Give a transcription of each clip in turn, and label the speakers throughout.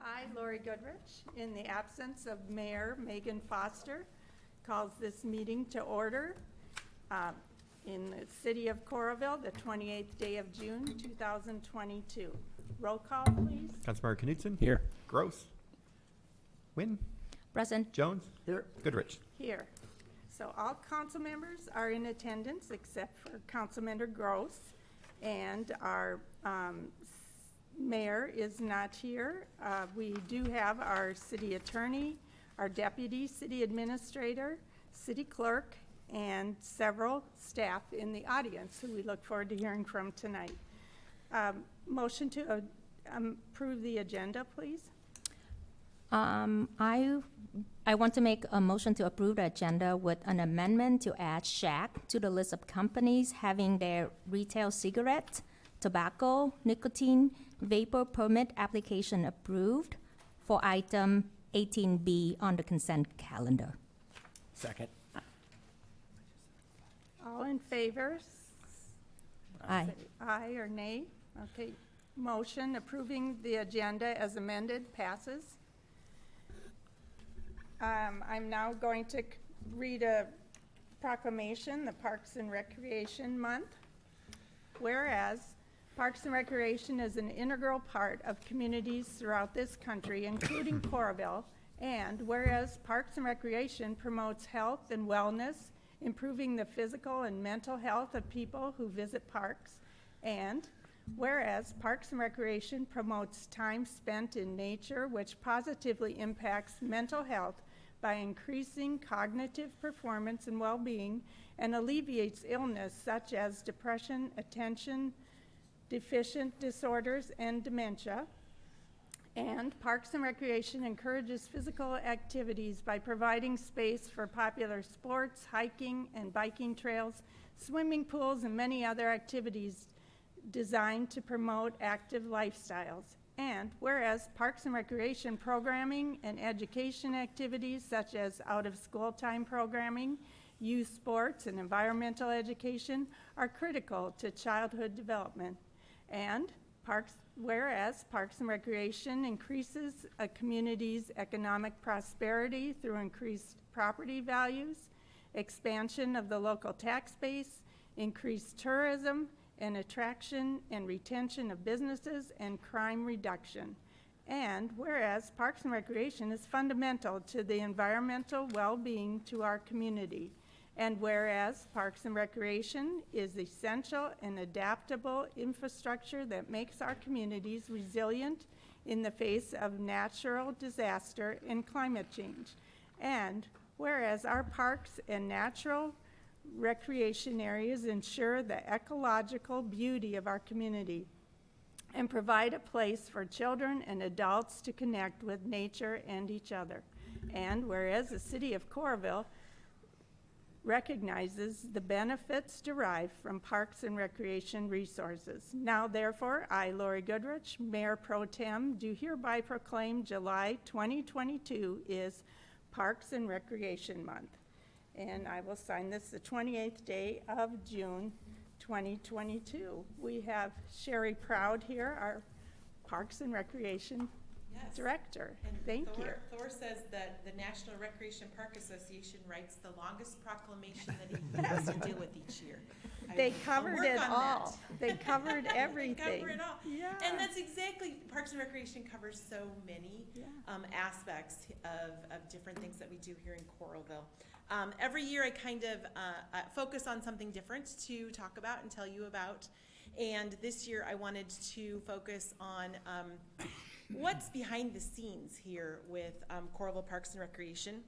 Speaker 1: I, Lori Goodrich, in the absence of Mayor Megan Foster, calls this meeting to order in the city of Coralville, the 28th day of June, 2022. Roll call, please.
Speaker 2: Councilmember Knudsen?
Speaker 3: Here.
Speaker 2: Gross? Wynn?
Speaker 4: Present.
Speaker 2: Jones?
Speaker 3: Here.
Speaker 2: Goodrich?
Speaker 1: Here. So all council members are in attendance except for Councilmember Gross, and our mayor is not here. We do have our city attorney, our deputy city administrator, city clerk, and several staff in the audience who we look forward to hearing from tonight. Motion to approve the agenda, please.
Speaker 4: I want to make a motion to approve the agenda with an amendment to add Shack to the list of companies having their retail cigarette, tobacco, nicotine, vapor permit application approved for item 18B on the consent calendar.
Speaker 3: Second.
Speaker 1: All in favor?
Speaker 4: Aye.
Speaker 1: Say aye or nay. Okay. Motion approving the agenda as amended passes. I'm now going to read a proclamation, the Parks and Recreation Month. Whereas Parks and Recreation is an integral part of communities throughout this country, including Coralville, and whereas Parks and Recreation promotes health and wellness, improving the physical and mental health of people who visit parks, and whereas Parks and Recreation promotes time spent in nature, which positively impacts mental health by increasing cognitive performance and well-being and alleviates illness such as depression, attention deficient disorders, and dementia. And Parks and Recreation encourages physical activities by providing space for popular sports, hiking and biking trails, swimming pools, and many other activities designed to promote active lifestyles. And whereas Parks and Recreation programming and education activities such as out-of-school time programming, youth sports, and environmental education are critical to childhood development. And whereas Parks and Recreation increases a community's economic prosperity through increased property values, expansion of the local tax base, increased tourism, and attraction and retention of businesses, and crime reduction. And whereas Parks and Recreation is fundamental to the environmental well-being to our community, and whereas Parks and Recreation is essential and adaptable infrastructure that makes our communities resilient in the face of natural disaster and climate change, and whereas our parks and natural recreation areas ensure the ecological beauty of our community and provide a place for children and adults to connect with nature and each other. And whereas the city of Coralville recognizes the benefits derived from Parks and Recreation resources. Now, therefore, I, Lori Goodrich, Mayor Pro-tem, do hereby proclaim July 2022 is Parks and Recreation Month. And I will sign this the 28th day of June 2022. We have Sherry Proud here, our Parks and Recreation Director.
Speaker 5: And
Speaker 1: Thank you.
Speaker 5: Thor says that the National Recreation Park Association writes the longest proclamation that he has to deal with each year.
Speaker 1: They covered it all. They covered everything.
Speaker 5: They cover it all.
Speaker 1: Yeah.
Speaker 5: And that's exactly, Parks and Recreation covers so many aspects of different things that we do here in Coralville. Every year I kind of focus on something different to talk about and tell you about. And this year I wanted to focus on what's behind the scenes here with Coralville Parks and Recreation.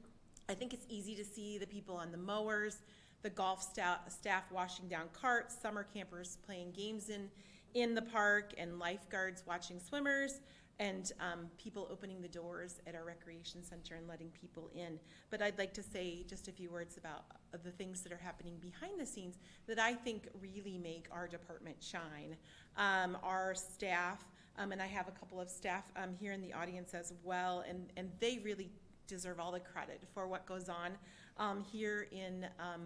Speaker 5: I think it's easy to see the people on the mowers, the golf staff washing down carts, summer campers playing games in the park, and lifeguards watching swimmers, and people opening the doors at our recreation center and letting people in. But I'd like to say just a few words about the things that are happening behind the scenes that I think really make our department shine. Our staff, and I have a couple of staff here in the audience as well, and they really deserve all the credit for what goes on here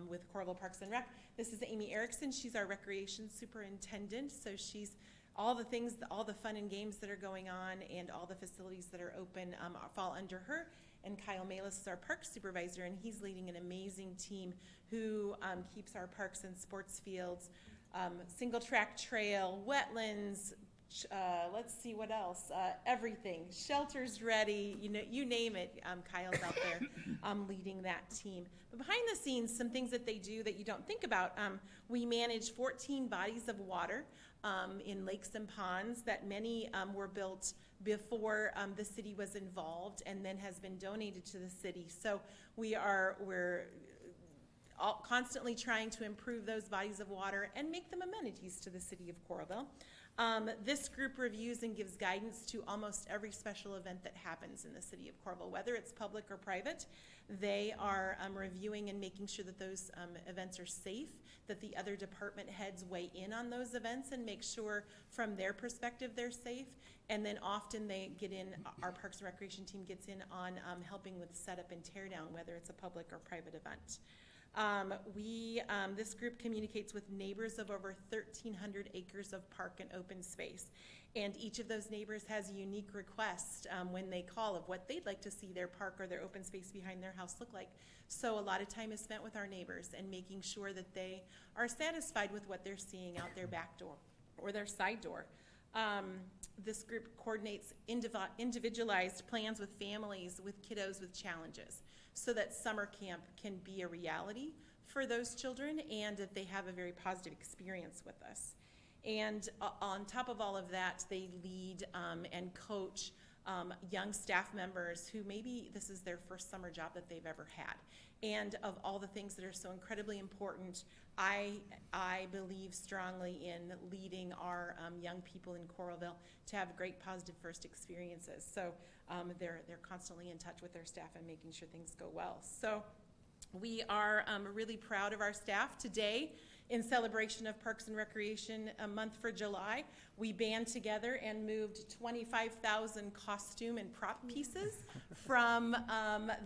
Speaker 5: with Coralville Parks and Rec. This is Amy Erickson. She's our recreation superintendent, so she's all the things, all the fun and games that are going on and all the facilities that are open fall under her. And Kyle Malis is our park supervisor, and he's leading an amazing team who keeps our parks and sports fields, single track trail, wetlands, let's see what else, everything, shelters ready, you name it, Kyle's out there leading that team. But behind the scenes, some things that they do that you don't think about, we manage 14 bodies of water in lakes and ponds that many were built before the city was involved and then has been donated to the city. So we're constantly trying to improve those bodies of water and make them amenities to the city of Coralville. This group reviews and gives guidance to almost every special event that happens in the city of Coralville, whether it's public or private. They are reviewing and making sure that those events are safe, that the other department heads weigh in on those events and make sure from their perspective they're safe. And then often they get in, our Parks and Recreation team gets in on helping with setup and tear down, whether it's a public or private event. This group communicates with neighbors of over 1,300 acres of park and open space. And each of those neighbors has a unique request when they call of what they'd like to see their park or their open space behind their house look like. So a lot of time is spent with our neighbors and making sure that they are satisfied with what they're seeing out their back door or their side door. This group coordinates individualized plans with families, with kiddos with challenges, so that summer camp can be a reality for those children and that they have a very positive experience with us. And on top of all of that, they lead and coach young staff members who maybe this is their first summer job that they've ever had. And of all the things that are so incredibly important, I believe strongly in leading our young people in Coralville to have great positive first experiences. So they're constantly in touch with their staff and making sure things go well. So we are really proud of our staff today. In celebration of Parks and Recreation Month for July, we band together and moved 25,000 costume and prop pieces from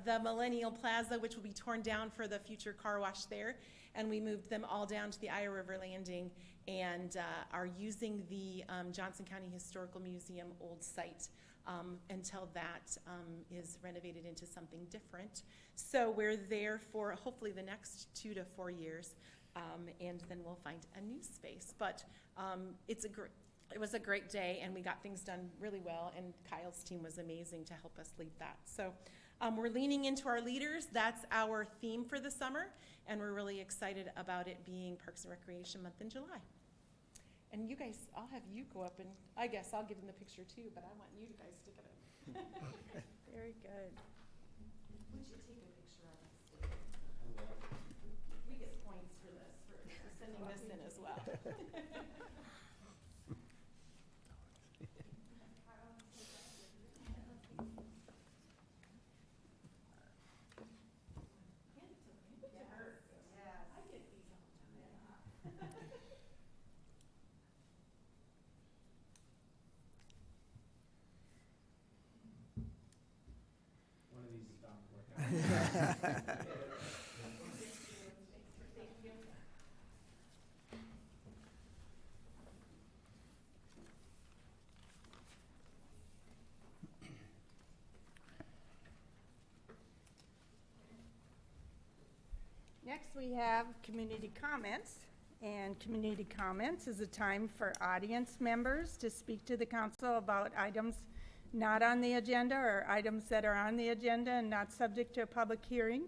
Speaker 5: the Millennial Plaza, which will be torn down for the future car wash there, and we moved them all down to the Iowa River Landing and are using the Johnson County Historical Museum old site until that is renovated into something different. So we're there for hopefully the next 2 to 4 years. And then we'll find a new space. But it was a great day, and we got things done really well, and Kyle's team was amazing to help us lead that. So we're leaning into our leaders. That's our theme for the summer, and we're really excited about it being Parks and Recreation Month in July. And you guys, I'll have you go up, and I guess I'll give them the picture too, but I want you guys to get it.
Speaker 1: Very good.
Speaker 5: Would you take a picture of us? We get points for this, for sending this in as well.
Speaker 3: One of these is bound to work out.
Speaker 1: Next, we have community comments. And community comments is a time for audience members to speak to the council about items not on the agenda or items that are on the agenda and not subject to a public hearing.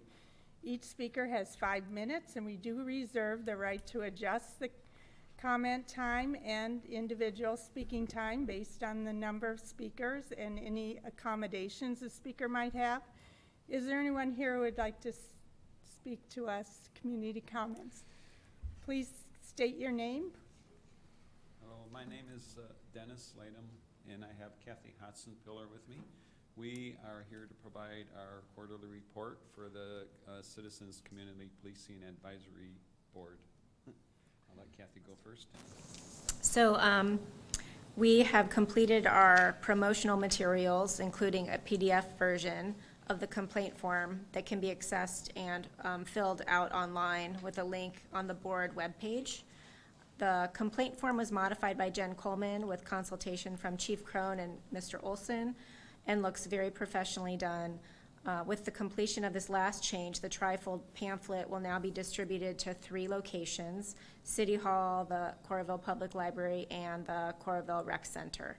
Speaker 1: Each speaker has 5 minutes, and we do reserve the right to adjust the comment time and individual speaking time based on the number of speakers and any accommodations a speaker might have. Is there anyone here who would like to speak to us, community comments? Please state your name.
Speaker 6: Hello, my name is Dennis Latham, and I have Kathy Hodson-Pillar with me. We are here to provide our quarterly report for the Citizens Community Policing Advisory Board. I'll let Kathy go first.
Speaker 4: So we have completed our promotional materials, including a PDF version of the complaint form that can be accessed and filled out online with a link on the board webpage.
Speaker 7: The complaint form was modified by Jen Coleman with consultation from Chief Crone and Mr. Olson, and looks very professionally done. With the completion of this last change, the trifold pamphlet will now be distributed to 3 locations: City Hall, the Coralville Public Library, and the Coralville Rec Center.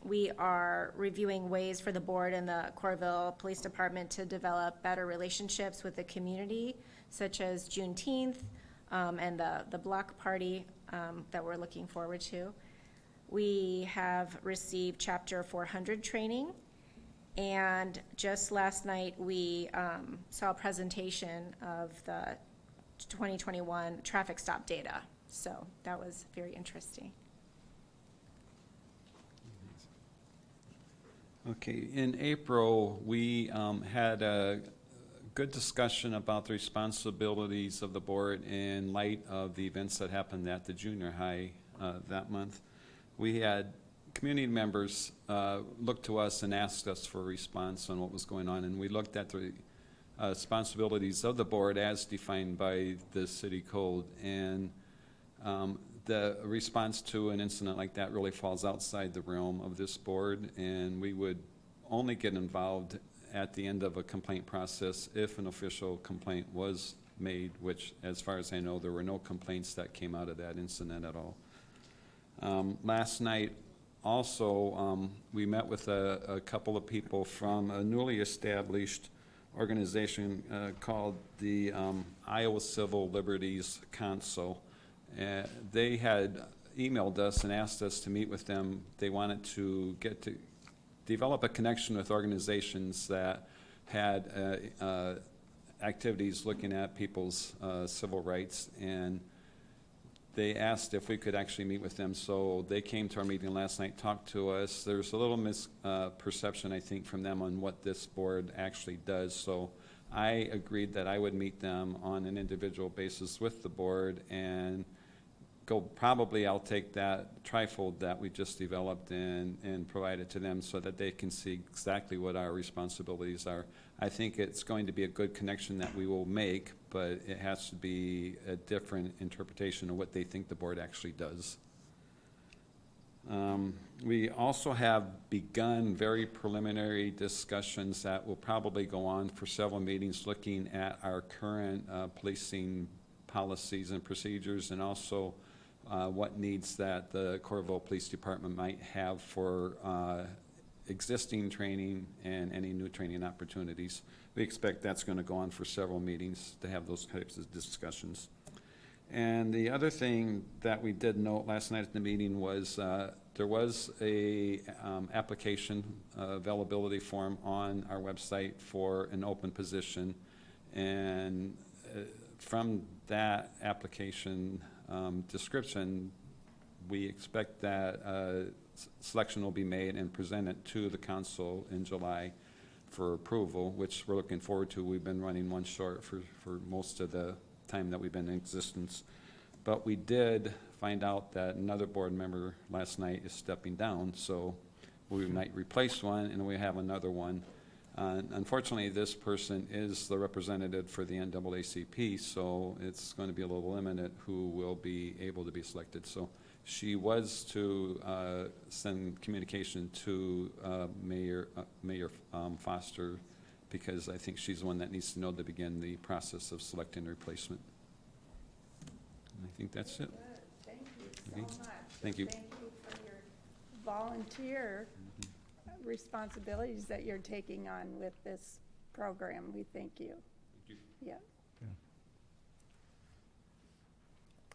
Speaker 7: We are reviewing ways for the board and the Coralville Police Department to develop better relationships with the community, such as Juneteenth, and the block party that we're looking forward to. We have received Chapter 400 training, and just last night we saw a presentation of the 2021 traffic stop data. So that was very interesting.
Speaker 6: Okay, in April, we had a good discussion about the responsibilities of the board in light of the events that happened at the junior high that month. We had community members look to us and asked us for a response on what was going on, and we looked at the responsibilities of the board as defined by the city code, and the response to an incident like that really falls outside the realm of this board, and we would only get involved at the end of a complaint process if an official complaint was made, which, as far as I know, there were no complaints that came out of that incident at all. Last night, also, we met with a couple of people from a newly established organization called the Iowa Civil Liberties Council. They had emailed us and asked us to meet with them. They wanted to get to develop a connection with organizations that had activities looking at people's civil rights, and they asked if we could actually meet with them. So they came to our meeting last night, talked to us. There's a little misperception, I think, from them on what this board actually does. So I agreed that I would meet them on an individual basis with the board and probably I'll take that trifold that we just developed and provide it to them so that they can see exactly what our responsibilities are. I think it's going to be a good connection that we will make, but it has to be a different interpretation of what they think the board actually does. We also have begun very preliminary discussions that will probably go on for several meetings, looking at our current policing policies and procedures, and also what needs that the Coralville Police Department might have for existing training and any new training opportunities. We expect that's going to go on for several meetings to have those types of discussions. And the other thing that we did note last night at the meeting was there was a application availability form on our website for an open position, and from that application description, we expect that selection will be made and presented to the council in July for approval, which we're looking forward to. We've been running one short for most of the time that we've been in existence. But we did find out that another board member last night is stepping down, so we might replace one and we have another one. Unfortunately, this person is the representative for the NAACP, so it's going to be a little limited who will be able to be selected. So she was to send communication to Mayor Foster, because I think she's the one that needs to know to begin the process of selecting a replacement. And I think that's it.
Speaker 1: Good. Thank you
Speaker 6: Okay.
Speaker 1: so much.
Speaker 6: Thank you.
Speaker 1: Thank you for your volunteer responsibilities that you're taking on with this program. We thank you.
Speaker 6: Thank you.
Speaker 1: Yeah.
Speaker 2: Yeah.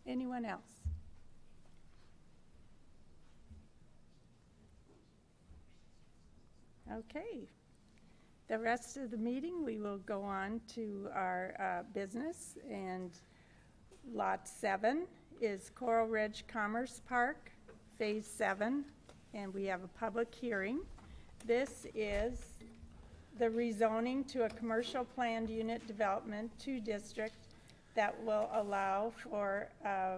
Speaker 1: Anyone else? Okay. The rest of the meeting, we will go on to our business, and Lot 7 is Coral Ridge Commerce Park, Phase 7, and we have a public hearing. This is the rezoning to a commercial planned unit development 2 district that will allow for a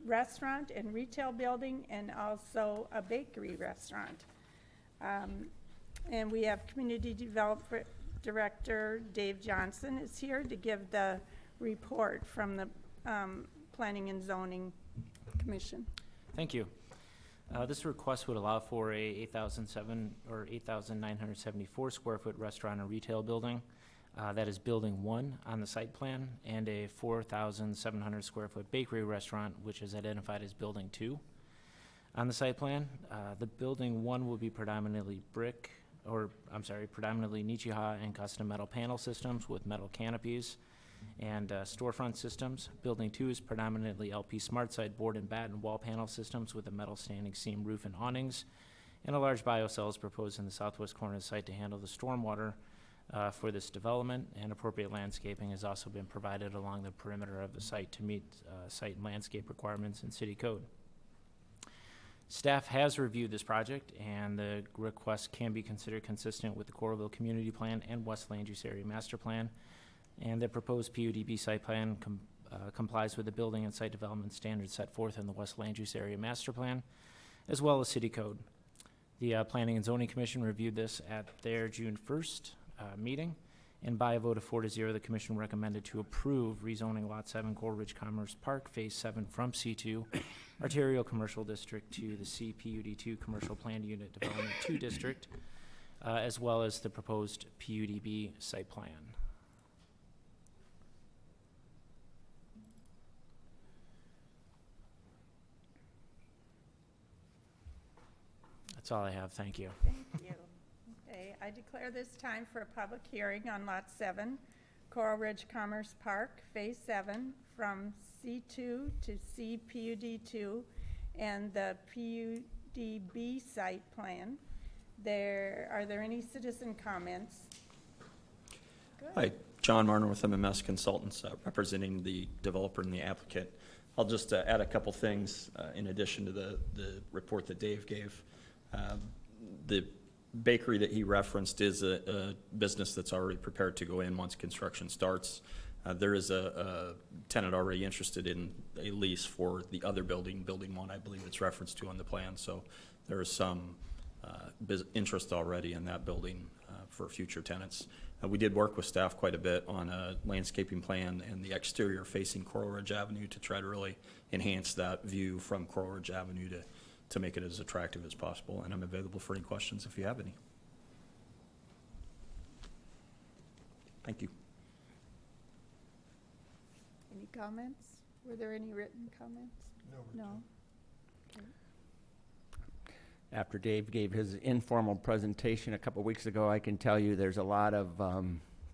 Speaker 1: restaurant and retail building and also a bakery restaurant. And we have Community Development Director Dave Johnson is here to give the report from the Planning and Zoning Commission.
Speaker 8: Thank you. This request would allow for a 8,974 square foot restaurant and retail building. That is building 1 on the site plan, and a 4,700 square foot bakery restaurant, which is identified as building 2 on the site plan. The building 1 will be predominantly predominantly Nichiha and custom metal panel systems with metal canopies and storefront systems. Building 2 is predominantly LP SmartSide board and batten wall panel systems with a metal standing seam roof and awnings, and a large biocell is proposed in the southwest corner of the site to handle the stormwater for this development, and appropriate landscaping has also been provided along the perimeter of the site to meet site and landscape requirements in city code. Staff has reviewed this project, and the request can be considered consistent with the Coralville Community Plan and West Land Use Area Master Plan, and the proposed PUDB site plan complies with the building and site development standards set forth in the West Land Use Area Master Plan, as well as city code. The Planning and Zoning Commission reviewed this at their June 1st meeting, and by a vote of 4-0, the commission recommended to approve rezoning Lot 7 Coral Ridge Commerce Park Phase 7 from C2 Arterial Commercial District to the CPUD2 Commercial Planned Unit Development 2 District, as well as the proposed PUDB site plan. That's all I have. Thank you.
Speaker 1: Thank you. Okay, I declare this time for a public hearing on Lot 7, Coral Ridge Commerce Park, Phase 7, from C2 to CPUD2, and the PUDB site plan. Are there any citizen comments? Good.
Speaker 9: Hi, John Marner with MMS Consultants, representing the developer and the applicant. I'll just add a couple things in addition to the report that Dave gave. The bakery that he referenced is a business that's already prepared to go in once construction starts. There is a tenant already interested in a lease for the other building, Building 1, I believe it's referenced to on the plan. So there is some interest already in that building for future tenants. We did work with staff quite a bit on a landscaping plan and the exterior facing Coral Ridge Avenue to try to really enhance that view from Coral Ridge Avenue to make it as attractive as possible. And I'm available for any questions if you have any. Thank you.
Speaker 1: Any comments? Were there any written comments? No.
Speaker 10: After Dave gave his informal presentation a couple weeks ago, I can tell you there's a lot of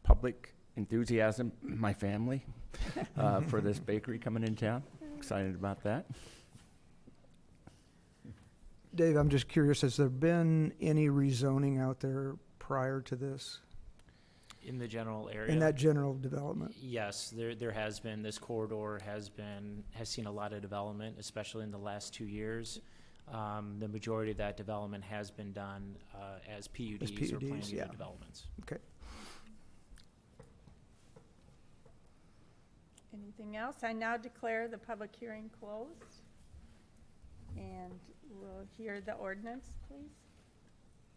Speaker 10: public enthusiasm in my family for this bakery coming in town. Excited about that.
Speaker 11: Dave, I'm just curious, has there been any rezoning out there prior to this?
Speaker 8: In the general area?
Speaker 11: In that general development?
Speaker 8: Yes, there has been. This corridor has seen a lot of development, especially in the last 2 years. The majority of that development has been done as PUDs or planned unit developments.
Speaker 11: Okay.
Speaker 1: Anything else? I now declare the public hearing closed. And we'll hear the ordinance, please.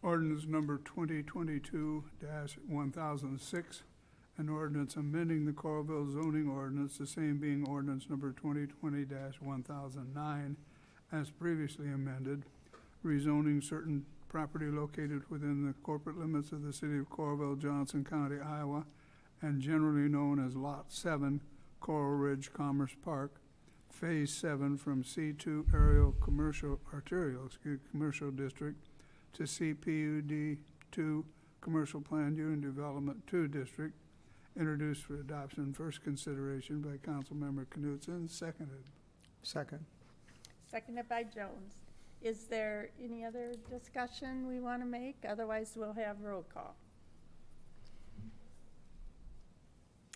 Speaker 12: Ordinance number 2022-1006, an ordinance amending the Coralville zoning ordinance, the same being ordinance number 2020-1009, as previously amended, rezoning certain property located within the corporate limits of the city of Coralville, Johnson County, Iowa, and generally known as Lot 7, Coral Ridge Commerce Park, Phase 7 from C2 Arterial Commercial District to CPUD2 Commercial Planned Unit Development 2 District, introduced for adoption, first consideration by Councilmember Knutson, seconded.
Speaker 11: Second.
Speaker 1: Seconded by Jones. Is there any other discussion we want to make? Otherwise, we'll have roll call.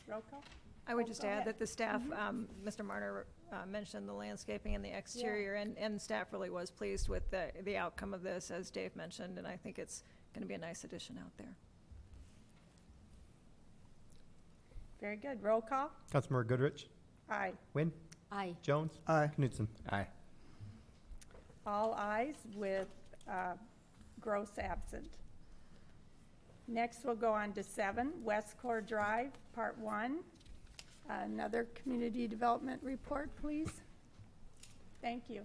Speaker 1: Roll call?
Speaker 13: I would just
Speaker 1: go
Speaker 13: add
Speaker 1: ahead.
Speaker 13: that the staff, Mr. Marner mentioned the landscaping and the exterior, and staff really was pleased with the outcome of this, as Dave mentioned, and I think it's going to be a nice addition out there.
Speaker 1: Very good. Roll call?
Speaker 2: Councilmember Goodrich,
Speaker 1: Aye.
Speaker 2: Wynn,
Speaker 4: Aye.
Speaker 2: Jones,
Speaker 11: Aye.
Speaker 2: Knutson.
Speaker 10: Aye.
Speaker 1: All ayes with Gross absent. Next, we'll go on to 7, Westcor Drive, Part 1. Another community development report, please. Thank you.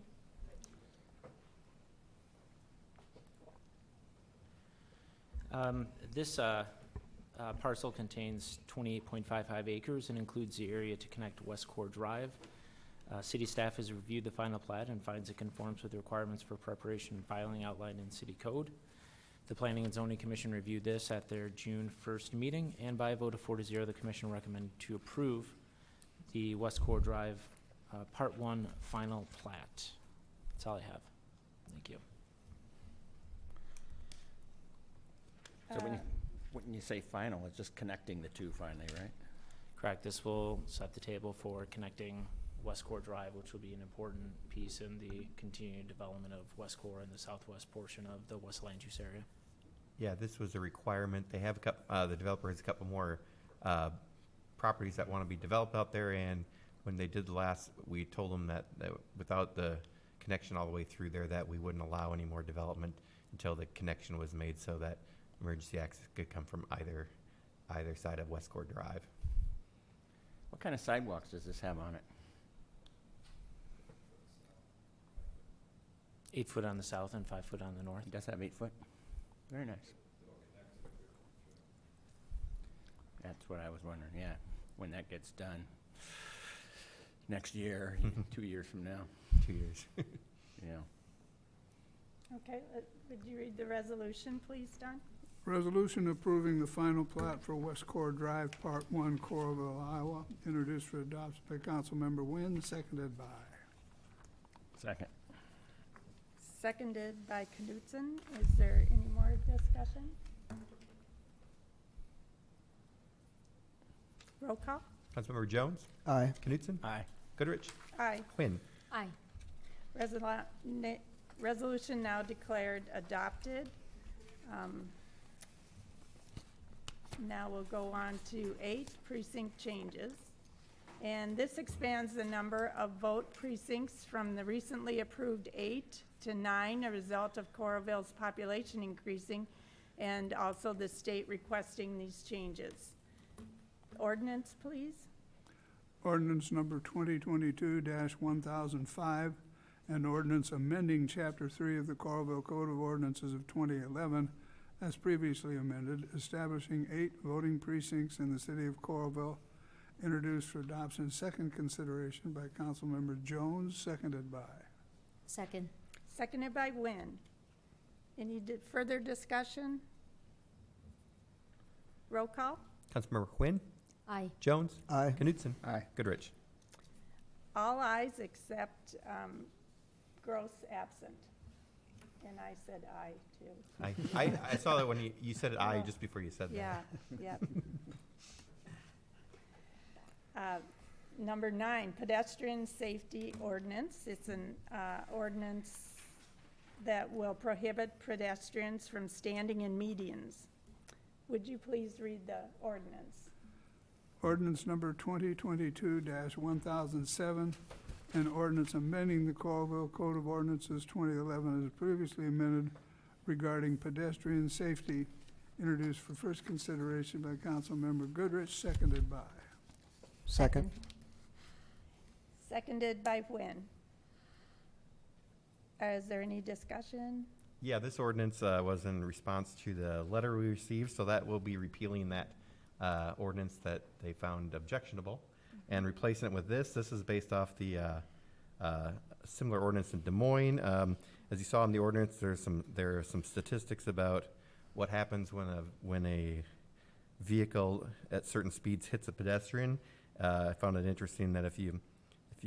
Speaker 8: This parcel contains 28.55 acres and includes the area to connect Westcor Drive. City staff has reviewed the final plat and finds it conforms with the requirements for preparation and filing outlined in city code. The Planning and Zoning Commission reviewed this at their June 1st meeting, and by a vote of 4-0, the commission recommended to approve the Westcor Drive Part 1 final plat. That's all I have. Thank you.
Speaker 10: So when you say final, it's just connecting the two finally, right?
Speaker 8: Correct. This will set the table for connecting Westcor Drive, which will be an important piece in the continued development of Westcor in the southwest portion of the West Land Use area.
Speaker 2: Yeah, this was a requirement. They have a couple, the developer has a couple more properties that want to be developed out there, and when they did the last, we told them that without the connection all the way through there, that we wouldn't allow any more development until the connection was made so that emergency access could come from either side of Westcor Drive.
Speaker 10: What kind of sidewalks does this have on it?
Speaker 8: 8 foot on the south and 5 foot on the north.
Speaker 10: It does have 8 foot? Very nice. That's what I was wondering, yeah, when that gets done. Next year, 2 years from now.
Speaker 2: 2 years.
Speaker 10: Yeah.
Speaker 1: Okay, would you read the resolution, please, Don?
Speaker 12: Resolution approving the final plat for Westcor Drive, Part 1, Coralville, Iowa, introduced for adoption by Councilmember Wynn, seconded by.
Speaker 10: Second.
Speaker 1: Seconded by Knutson. Is there any more discussion? Roll call?
Speaker 2: Councilmember Jones?
Speaker 11: Aye.
Speaker 2: Knutson?
Speaker 10: Aye.
Speaker 2: Goodrich?
Speaker 1: Aye.
Speaker 2: Quinn?
Speaker 4: Aye.
Speaker 1: Resolution now declared adopted. Now we'll go on to 8, precinct changes. And this expands the number of vote precincts from the recently approved 8 to 9, a result of Coralville's population increasing, and also the state requesting these changes. Ordinance, please.
Speaker 12: Ordinance number 2022-1005, an ordinance amending Chapter 3 of the Coralville Code of Ordinances of 2011, as previously amended, establishing 8 voting precincts in the city of Coralville, introduced for adoption, second consideration by Councilmember Jones, seconded by.
Speaker 4: Second.
Speaker 1: Seconded by Wynn. Any further discussion? Roll call?
Speaker 2: Councilmember Quinn?
Speaker 4: Aye.
Speaker 2: Jones?
Speaker 11: Aye.
Speaker 2: Knutson?
Speaker 10: Aye.
Speaker 2: Goodrich?
Speaker 1: All ayes except Gross absent. And I said aye, too.
Speaker 2: I saw that when you said it aye just before you said that.
Speaker 1: Yeah, yep. Number 9, pedestrian safety ordinance. It's an ordinance that will prohibit pedestrians from standing in medians. Would you please read the ordinance?
Speaker 12: Ordinance number 2022-1007, an ordinance amending the Coralville Code of Ordinances 2011 as previously amended regarding pedestrian safety, introduced for first consideration by Councilmember Goodrich, seconded by.
Speaker 11: Second.
Speaker 1: Seconded by Wynn. Is there any discussion?
Speaker 2: Yeah, this ordinance was in response to the letter we received, so that will be repealing that ordinance that they found objectionable and replacing it with this. This is based off the similar ordinance in Des Moines. As you saw in the ordinance, there are some statistics about what happens when a vehicle at certain speeds hits a pedestrian. I found it interesting that if you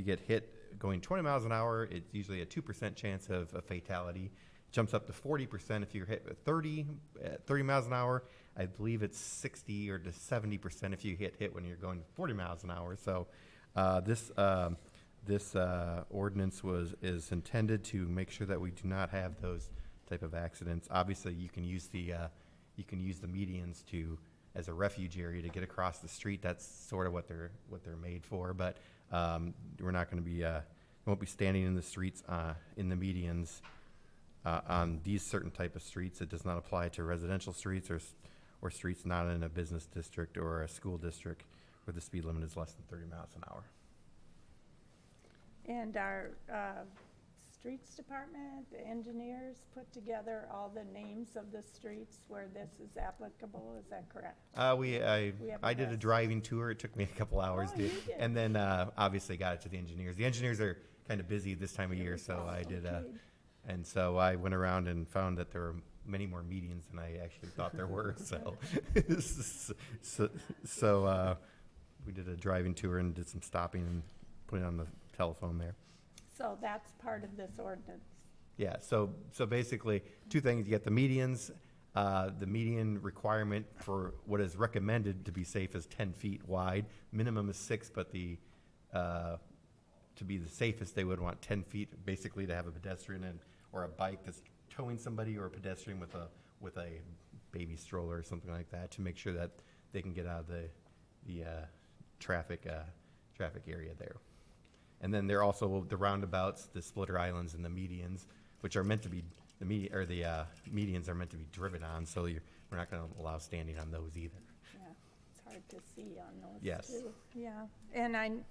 Speaker 2: get hit going 20 miles an hour, it's usually a 2% chance of a fatality. It jumps up to 40% if you're hit at 30 miles an hour. I believe it's 60 or to 70% if you hit when you're going 40 miles an hour. So this ordinance is intended to make sure that we do not have those type of accidents. Obviously, you can use the medians as a refuge area to get across the street. That's sort of what they're made for. But we're not going to be won't be standing in the streets in the medians on these certain type of streets. It does not apply to residential streets or streets not in a business district or a school district where the speed limit is less than 30 miles an hour.
Speaker 1: And our streets department, the engineers put together all the names of the streets where this is applicable, is that correct? We have
Speaker 2: I did a
Speaker 1: list.
Speaker 2: driving tour. It took me a couple hours
Speaker 1: Oh,
Speaker 2: to,
Speaker 1: you did.
Speaker 2: and then obviously got it to the engineers. The engineers are kind of busy this time of year, so I did.
Speaker 1: Okay.
Speaker 2: And so I went around and found that there were many more medians than I actually thought there were. So we did a driving tour and did some stopping and putting on the telephone there.
Speaker 1: So that's part of this ordinance.
Speaker 2: Yeah, so basically, two things. You get the medians. The median requirement for what is recommended to be safe is 10 feet wide. Minimum is 6, but to be the safest, they would want 10 feet, basically to have a pedestrian or a bike that's towing somebody, or a pedestrian with a baby stroller or something like that, to make sure that they can get out of the traffic area there. And then there are also the roundabouts, the splitter islands, and the medians, which are meant to be medians are meant to be driven on. So we're not going to allow standing on those either.
Speaker 1: Yeah, it's hard to see on those
Speaker 2: Yes.
Speaker 1: too. Yeah, and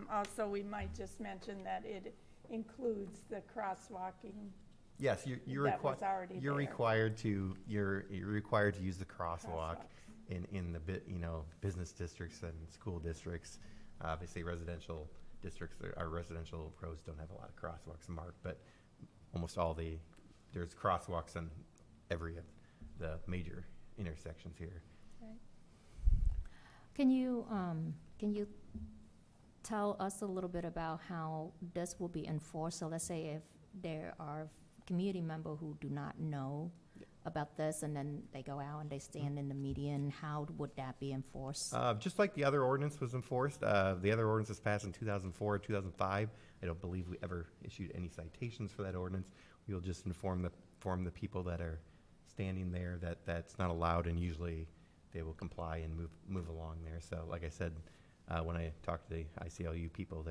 Speaker 1: also we might just mention that it includes the crosswalking.
Speaker 2: Yes, you're
Speaker 1: That was already there.
Speaker 2: required to use the crosswalk
Speaker 1: Crosswalks.
Speaker 2: in the business districts and school districts. Obviously, residential districts, our residential pros don't have a lot of crosswalks marked, but almost all there's crosswalks on every of the major intersections here.
Speaker 1: Right.
Speaker 4: Can you tell us a little bit about how this will be enforced? So let's say if there are community members who do not know about this, and then they go out and they stand in the median, how would that be enforced?
Speaker 2: Just like the other ordinance was enforced, the other ordinance was passed in 2004 or 2005. I don't believe we ever issued any citations for that ordinance. We will just inform the people that are standing there that that's not allowed, and usually they will comply and move along there. So like I said, when I talked to the ICLU people,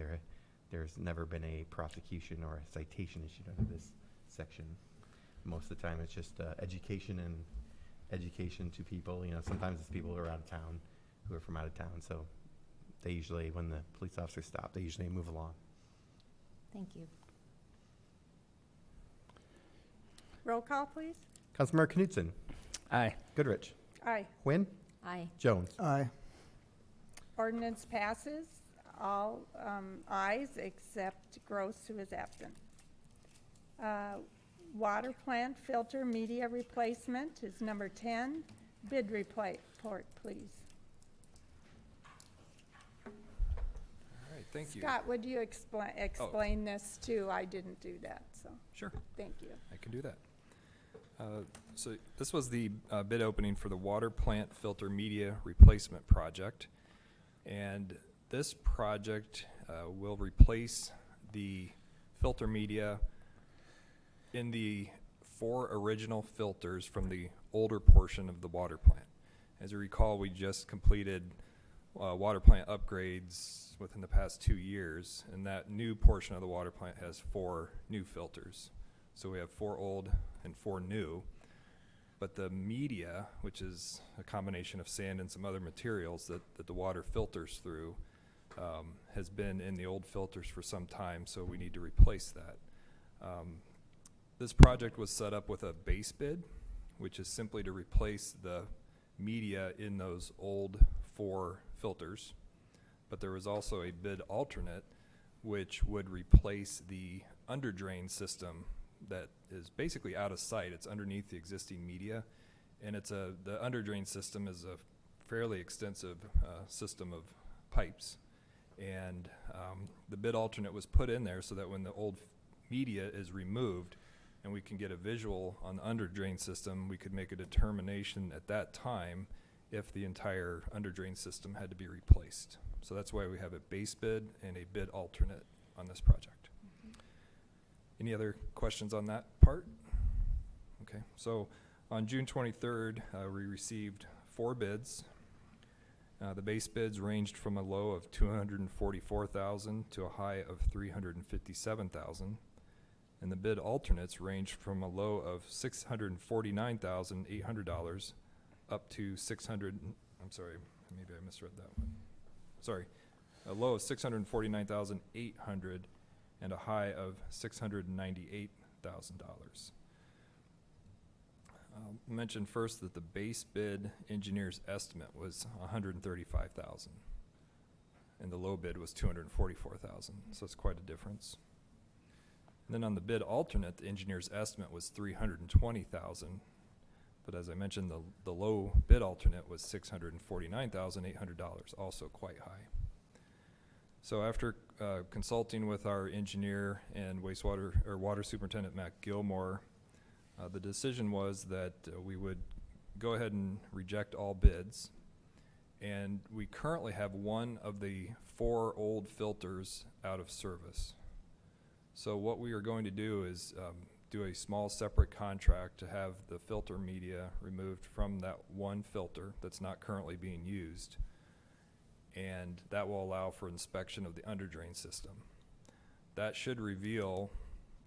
Speaker 2: there's never been a prosecution or a citation issued under this section. Most of the time, it's just education to people. Sometimes it's people who are out of town, who are from out of town. So they usually, when the police officers stop, they usually move along.
Speaker 4: Thank you.
Speaker 1: Roll call, please.
Speaker 2: Councilmember Knutson.
Speaker 10: Aye.
Speaker 2: Goodrich.
Speaker 1: Aye.
Speaker 2: Quinn.
Speaker 4: Aye.
Speaker 2: Jones.
Speaker 11: Aye.
Speaker 1: Ordinance passes, all ayes except Gross, who is absent. Water plant filter media replacement is number 10. Bid report, please.
Speaker 14: All right, thank you.
Speaker 1: Scott, would you explain this too? I didn't do that, so
Speaker 14: Sure,
Speaker 1: thank you.
Speaker 14: I can do that. So this was the bid opening for the water plant filter media replacement project. And this project will replace the filter media in the 4 original filters from the older portion of the water plant. As you recall, we just completed water plant upgrades within the past 2 years, and that new portion of the water plant has 4 new filters. So we have 4 old and 4 new. But the media, which is a combination of sand and some other materials that the water filters through, has been in the old filters for some time, so we need to replace that. This project was set up with a base bid, which is simply to replace the media in those old 4 filters. But there was also a bid alternate, which would replace the underdrain system that is basically out of sight. It's underneath the existing media, and the underdrain system is a fairly extensive system of pipes. And the bid alternate was put in there so that when the old media is removed and we can get a visual on the underdrain system, we could make a determination at that time if the entire underdrain system had to be replaced. So that's why we have a base bid and a bid alternate on this project. Any other questions on that part? Okay, so on June 23rd, we received 4 bids. The base bids ranged from a low of $244,000 to a high of $357,000. And the bid alternates ranged from a low of $649,800 up to maybe I misread that one. a low of $649,800 and a high of $698,000. I'll mention first that the base bid engineer's estimate was $135,000, and the low bid was $244,000, so it's quite a difference. And then on the bid alternate, the engineer's estimate was $320,000, but as I mentioned, the low bid alternate was $649,800, also quite high. So after consulting with our engineer and water superintendent Matt Gilmore, the decision was that we would go ahead and reject all bids. And we currently have one of the 4 old filters out of service. So what we are going to do is do a small separate contract to have the filter media removed from that one filter that's not currently being used. And that will allow for inspection of the underdrain system. That should reveal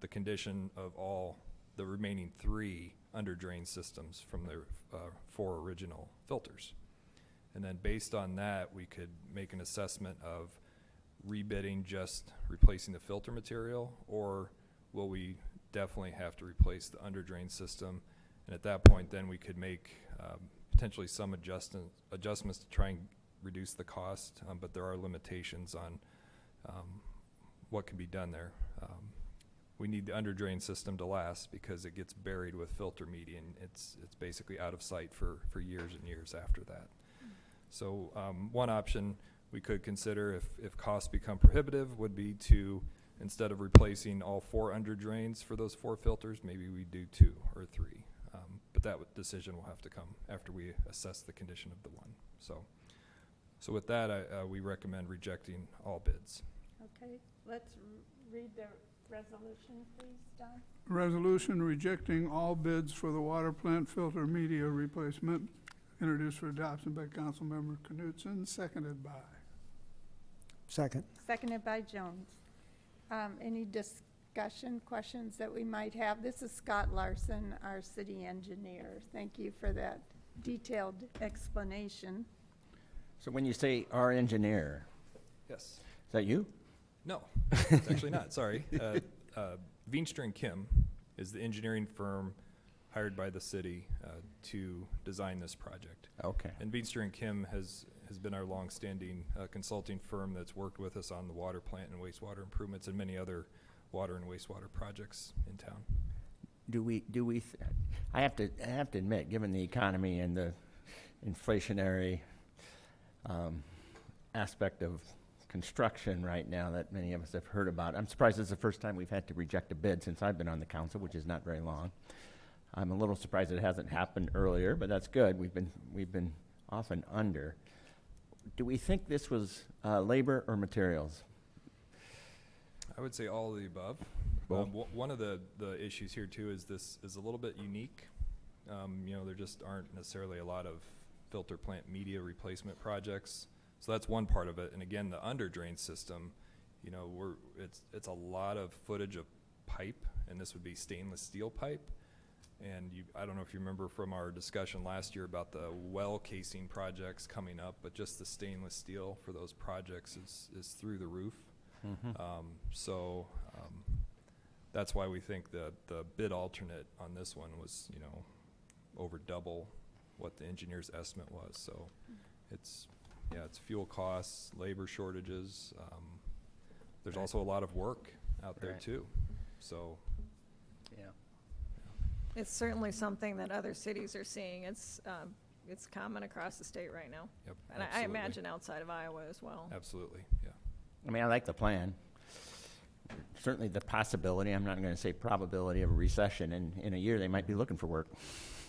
Speaker 14: the condition of all the remaining 3 underdrain systems from the 4 original filters. And then based on that, we could make an assessment of rebidding just replacing the filter material, or will we definitely have to replace the underdrain system? And at that point, then we could make potentially some adjustments to try and reduce the cost, but there are limitations on what can be done there. We need the underdrain system to last because it gets buried with filter media, and it's basically out of sight for years and years after that. So one option we could consider if costs become prohibitive would be to, instead of replacing all 4 underdrains for those 4 filters, maybe we do 2 or 3. But that decision will have to come after we assess the condition of the one. So with that, we recommend rejecting all bids.
Speaker 1: Okay, let's read the resolution, please, Don.
Speaker 12: Resolution rejecting all bids for the water plant filter media replacement, introduced for adoption by Councilmember Knutson, seconded by.
Speaker 11: Second.
Speaker 1: Seconded by Jones. Any discussion, questions that we might have? This is Scott Larson, our city engineer. Thank you for that detailed explanation.
Speaker 10: So when you say our engineer,
Speaker 14: Yes.
Speaker 10: is that you?
Speaker 14: No, it's actually not, sorry. Veenstra & Kim is the engineering firm hired by the city to design this project.
Speaker 10: Okay.
Speaker 14: And Veenstra & Kim has been our longstanding consulting firm that's worked with us on the water plant and wastewater improvements and many other water and wastewater projects in town.
Speaker 10: I have to admit, given the economy and the inflationary aspect of construction right now that many of us have heard about, I'm surprised it's the first time we've had to reject a bid since I've been on the council, which is not very long. I'm a little surprised it hasn't happened earlier, but that's good. We've been often under. Do we think this was labor or materials?
Speaker 14: I would say all of the above.
Speaker 10: Both?
Speaker 14: One of the issues here too is this is a little bit unique. There just aren't necessarily a lot of filter plant media replacement projects. So that's one part of it. And again, the underdrain system, it's a lot of footage of pipe, and this would be stainless steel pipe. And I don't know if you remember from our discussion last year about the well casing projects coming up, but just the stainless steel for those projects is through the roof.
Speaker 10: Mm-hmm.
Speaker 14: That's why we think the bid alternate on this one was, over double what the engineer's estimate was. So it's fuel costs, labor shortages. There's also a lot of work out there too. So.
Speaker 10: Yeah.
Speaker 13: It's certainly something that other cities are seeing. It's common across the state right now.
Speaker 14: Yep.
Speaker 13: And I
Speaker 14: absolutely.
Speaker 13: imagine outside of Iowa as well.
Speaker 14: Absolutely, yeah.
Speaker 10: I mean, I like the plan. Certainly the possibility, I'm not going to say probability of a recession, and in a year they might be looking for work.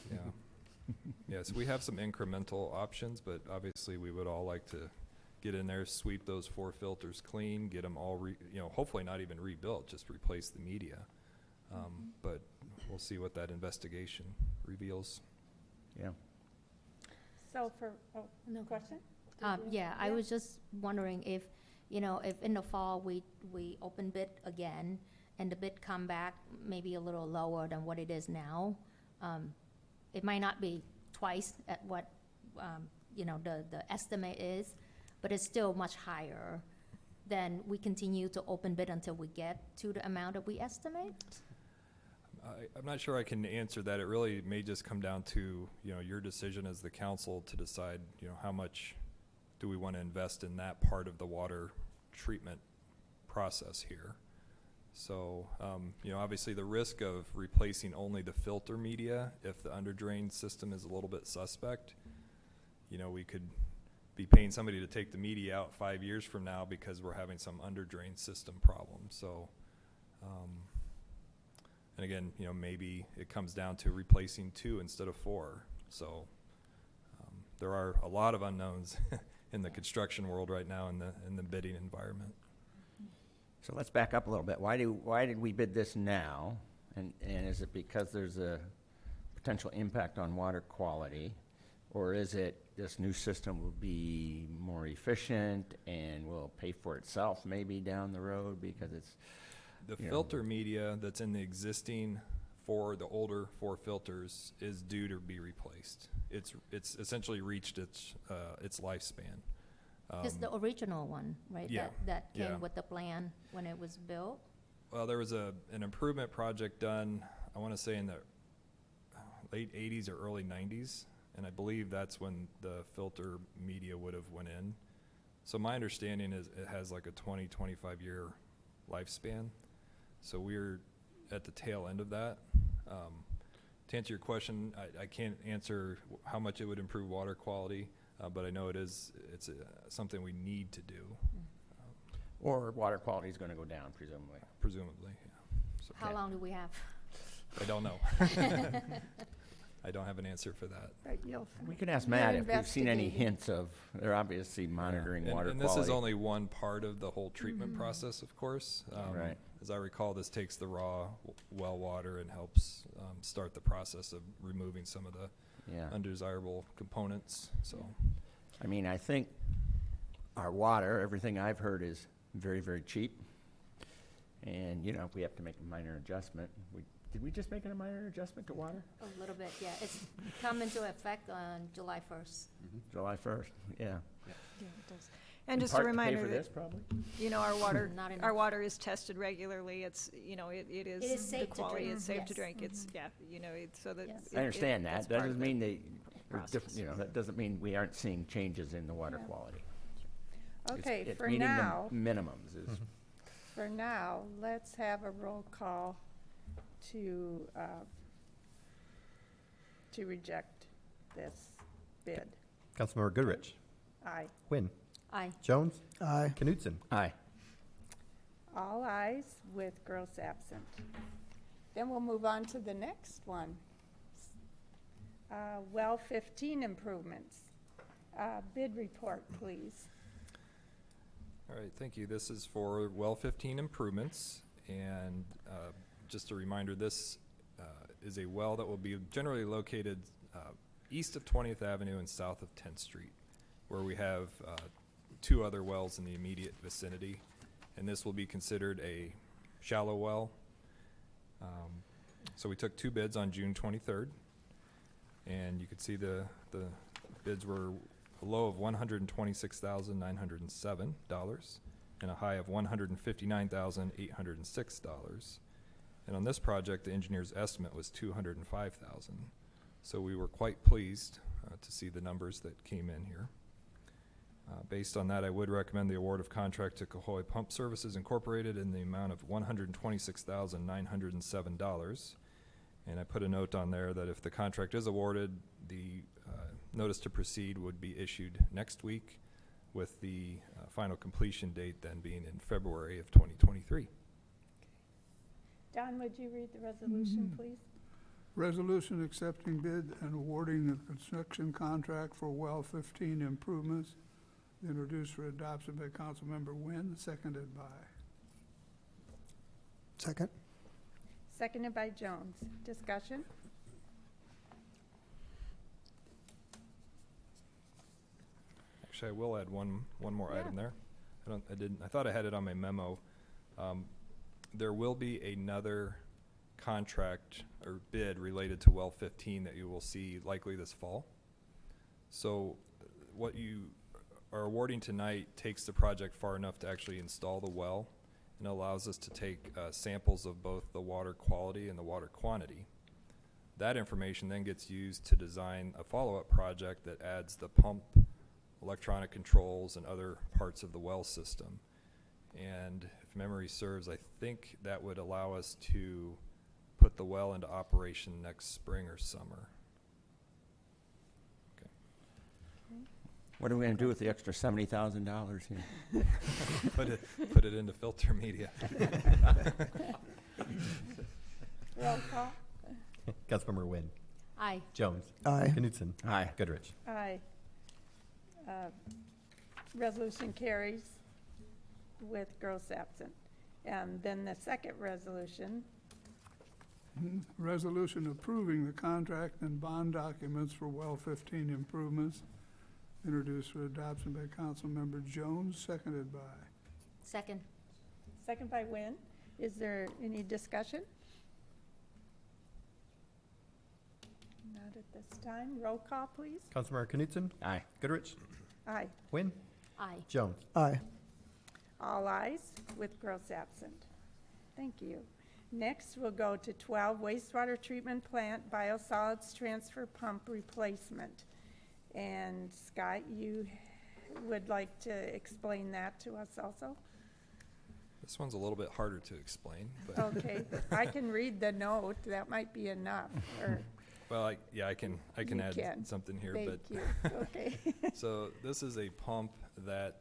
Speaker 14: Yeah. Yes, we have some incremental options, but obviously we would all like to get in there, sweep those 4 filters clean, get them all, hopefully not even rebuilt, just replace the media. But we'll see what that investigation reveals.
Speaker 10: Yeah.
Speaker 1: So no question?
Speaker 4: Yeah, I was just wondering if in the fall we open bid again and the bid come back maybe a little lower than what it is now. It might not be twice at what, the estimate is, but it's still much higher, then we continue to open bid until we get to the amount that we estimate?
Speaker 14: I'm not sure I can answer that. It really may just come down to, your decision as the council to decide, how much do we want to invest in that part of the water treatment process here. So, obviously the risk of replacing only the filter media, if the under drain system is a little bit suspect, we could be paying somebody to take the media out 5 years from now because we're having some under drain system problem. So, and again, maybe it comes down to replacing 2 instead of 4. So, there are a lot of unknowns in the construction world right now in the bidding environment.
Speaker 10: So let's back up a little bit. Why did we bid this now? And is it because there's a potential impact on water quality? Or is it this new system will be more efficient and will pay for itself maybe down the road because it's...
Speaker 14: The filter media that's in the existing the older 4 filters is due to be replaced. It's essentially reached its lifespan.
Speaker 4: It's the original one, right?
Speaker 14: Yeah.
Speaker 4: That came
Speaker 14: Yeah.
Speaker 4: with the plan when it was built?
Speaker 14: Well, there was an improvement project done, I want to say in the late 80s or early 90s, and I believe that's when the filter media would have went in. So my understanding is it has like a 20-25 year lifespan. So we're at the tail end of that. To answer your question, I can't answer how much it would improve water quality, but I know it's something we need to do.
Speaker 10: Or water quality is going to go down, presumably.
Speaker 14: Presumably, yeah. So
Speaker 4: How long do we have?
Speaker 14: I don't know. I don't have an answer for that.
Speaker 10: We can ask Matt if we've seen any
Speaker 1: investigating.
Speaker 10: hints of, they're obviously monitoring water
Speaker 14: And
Speaker 10: quality.
Speaker 14: this is only one part of the whole treatment process, of course.
Speaker 10: Right.
Speaker 14: As I recall, this takes the raw well water and helps start the process of removing some of the undesirable components. So,
Speaker 10: I mean, I think our water, everything I've heard is very, very cheap. And, if we have to make a minor adjustment, did we just make a minor adjustment to water?
Speaker 4: A little bit, yeah. It's come into effect on July 1st.
Speaker 10: July 1st, yeah.
Speaker 13: Yeah, it does. And just a
Speaker 10: Part to pay
Speaker 13: reminder
Speaker 10: for
Speaker 13: that,
Speaker 10: this, probably?
Speaker 13: our water,
Speaker 4: Not enough.
Speaker 13: our water is tested regularly. It's, it is
Speaker 4: is safe
Speaker 13: the
Speaker 4: to
Speaker 13: quality,
Speaker 4: drink,
Speaker 13: it's safe to
Speaker 4: yes.
Speaker 13: drink. It's, so that.
Speaker 4: Yes.
Speaker 10: I understand that.
Speaker 13: that's part
Speaker 10: Doesn't
Speaker 13: of the
Speaker 10: mean we're
Speaker 13: process.
Speaker 10: that doesn't mean we aren't seeing changes in the water quality.
Speaker 1: Okay,
Speaker 10: It's
Speaker 1: for
Speaker 10: meeting the
Speaker 1: now,
Speaker 10: minimums is,
Speaker 1: for now, let's have a roll call to reject this bid.
Speaker 2: Councilmember Goodrich,
Speaker 1: Aye.
Speaker 2: Quinn,
Speaker 4: Aye.
Speaker 2: Jones,
Speaker 11: Aye.
Speaker 2: Knutson.
Speaker 10: aye.
Speaker 1: All ayes with Gross absent. Then we'll move on to the next one. Well 15 improvements. Bid report, please.
Speaker 14: all right, thank you. This is for well 15 improvements, and just a reminder, this is a well that will be generally located east of 20th Avenue and south of 10th Street, where we have 2 other wells in the immediate vicinity, and this will be considered a shallow well. So we took 2 bids on June 23rd, and you could see the bids were a low of $126,907 and a high of $159,806. And on this project, the engineer's estimate was $205,000. So we were quite pleased to see the numbers that came in here. Based on that, I would recommend the award of contract to Cahoy Pump Services Incorporated in the amount of $126,907. And I put a note on there that if the contract is awarded, the notice to proceed would be issued next week, with the final completion date then being in February of 2023.
Speaker 1: Don, would you read the resolution, please?
Speaker 12: Resolution accepting bid and awarding the construction contract for well 15 improvements, introduced for adoption by Councilmember Nguyen, seconded by.
Speaker 11: Second?
Speaker 1: Seconded by Jones. Discussion?
Speaker 14: Actually, I will add one more item there. I thought I had it on my memo. There will be another contract or bid related to well 15 that you will see likely this fall. So what you our awarding tonight takes the project far enough to actually install the well and allows us to take samples of both the water quality and the water quantity. That information then gets used to design a follow-up project that adds the pump, electronic controls, and other parts of the well system. And if memory serves, I think that would allow us to put the well into operation next spring or summer.
Speaker 10: What are we gonna do with the extra $70,000 here?
Speaker 14: Put it into filter media.
Speaker 1: Roll call.
Speaker 2: Councilmember Wynn,
Speaker 4: Aye.
Speaker 2: Jones,
Speaker 11: Aye.
Speaker 2: Knutson,
Speaker 10: Aye.
Speaker 2: Goodrich.
Speaker 1: Aye. Resolution carries with Gross absent. And then the second resolution,
Speaker 12: Resolution approving the contract and bond documents for well 15 improvements, introduced for adoption by Councilmember Jones, seconded by.
Speaker 4: Second.
Speaker 1: second by Wynn. Is there any discussion? Not at this time. Roll call, please.
Speaker 2: Councilmember Knutson,
Speaker 10: Aye.
Speaker 2: Goodrich,
Speaker 1: Aye.
Speaker 2: Wynn,
Speaker 4: Aye.
Speaker 2: Jones.
Speaker 11: Aye.
Speaker 1: All ayes with Gross absent. Thank you. Next, we'll go to 12 wastewater treatment plant biosolids transfer pump replacement. And Scott, you would like to explain that to us also?
Speaker 14: This one's a little bit harder to explain, but
Speaker 1: Okay, I can read the note. That might be enough. Or
Speaker 14: well, I can
Speaker 1: You
Speaker 14: add
Speaker 1: can.
Speaker 14: something here,
Speaker 1: thank
Speaker 14: but
Speaker 1: you. Okay.
Speaker 14: so this is a pump that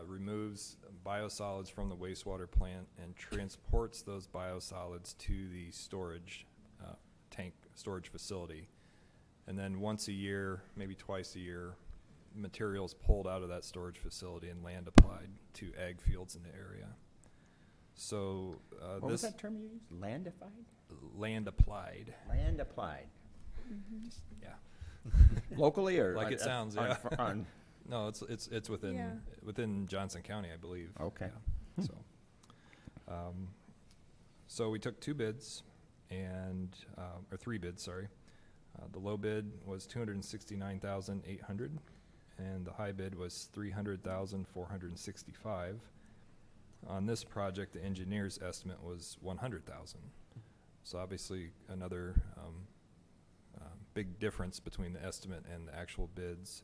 Speaker 14: removes biosolids from the wastewater plant and transports those biosolids to the storage tank storage facility. And then once a year, maybe twice a year, materials pulled out of that storage facility and land applied to ag fields in the area. So
Speaker 10: What was that term you used? Landified?
Speaker 14: land applied.
Speaker 10: Land applied.
Speaker 14: Yeah.
Speaker 10: Locally or?
Speaker 14: Like it sounds,
Speaker 10: on-
Speaker 14: yeah.
Speaker 10: on-
Speaker 14: No, it's within
Speaker 1: Yeah.
Speaker 14: within Johnson County, I believe.
Speaker 10: Okay.
Speaker 14: Yeah. So we took two bids and or three bids, sorry. The low bid was $269,800, and the high bid was $300,465. On this project, the engineer's estimate was $100,000. So obviously, another big difference between the estimate and the actual bids.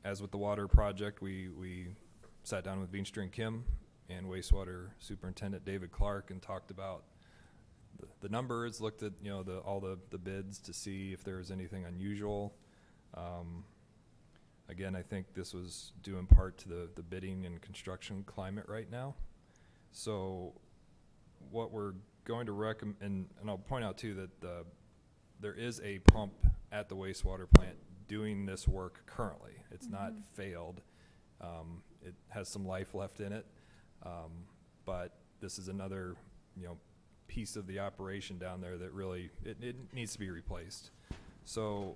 Speaker 14: As with the water project, we sat down with Veenstra and Kim and wastewater superintendent David Clark and talked about the numbers, looked at all the bids to see if there was anything unusual. Again, I think this was due in part to the bidding and construction climate right now. So what we're going to recommend, and I'll point out too that there is a pump at the wastewater plant doing this work currently. It's not failed. It has some life left in it, but this is another piece of the operation down there that really it needs to be replaced. So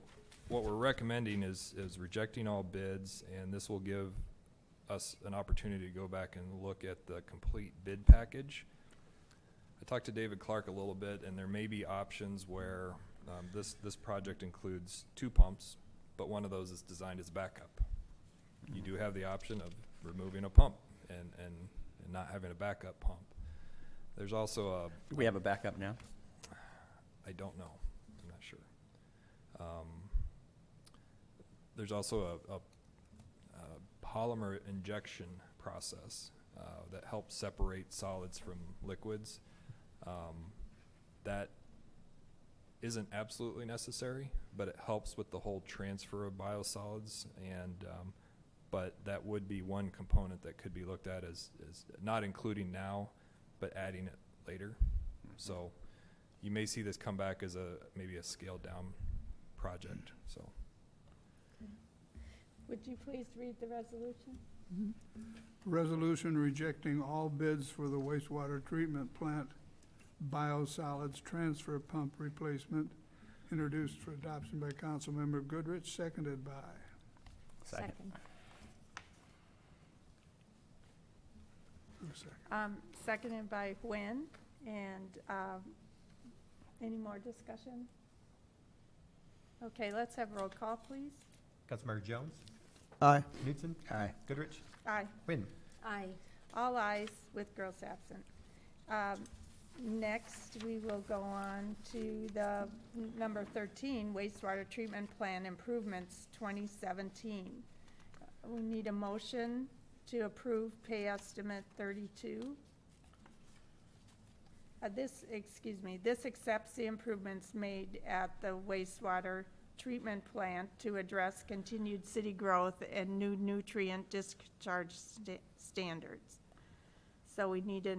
Speaker 14: what we're recommending is rejecting all bids, and this will give us an opportunity to go back and look at the complete bid package. I talked to David Clark a little bit, and there may be options where this project includes two pumps, but one of those is designed as backup. You do have the option of removing a pump and not having a backup pump. There's also
Speaker 10: Do we have a backup now?
Speaker 14: I don't know. I'm not sure. There's also a polymer injection process that helps separate solids from liquids. That isn't absolutely necessary, but it helps with the whole transfer of biosolids, and but that would be one component that could be looked at as not including now, but adding it later. So you may see this come back as maybe a scaled down project. So
Speaker 1: Would you please read the resolution?
Speaker 12: Resolution rejecting all bids for the wastewater treatment plant biosolids transfer pump replacement, introduced for adoption by Councilmember Goodrich, seconded by.
Speaker 4: Second.
Speaker 12: Who's second?
Speaker 1: Seconded by Wynn. And any more discussion? Okay, let's have roll call, please.
Speaker 2: Councilmember Jones,
Speaker 11: Aye.
Speaker 2: Knutson?
Speaker 10: Aye.
Speaker 2: Goodrich?
Speaker 1: Aye.
Speaker 2: Wynn?
Speaker 4: Aye.
Speaker 1: All ayes with girls absent. Next, we will go on to the number 13, wastewater treatment plan improvements 2017. We need a motion to approve pay estimate 32. This accepts the improvements made at the wastewater treatment plant to address continued city growth and new nutrient discharge standards. So we need a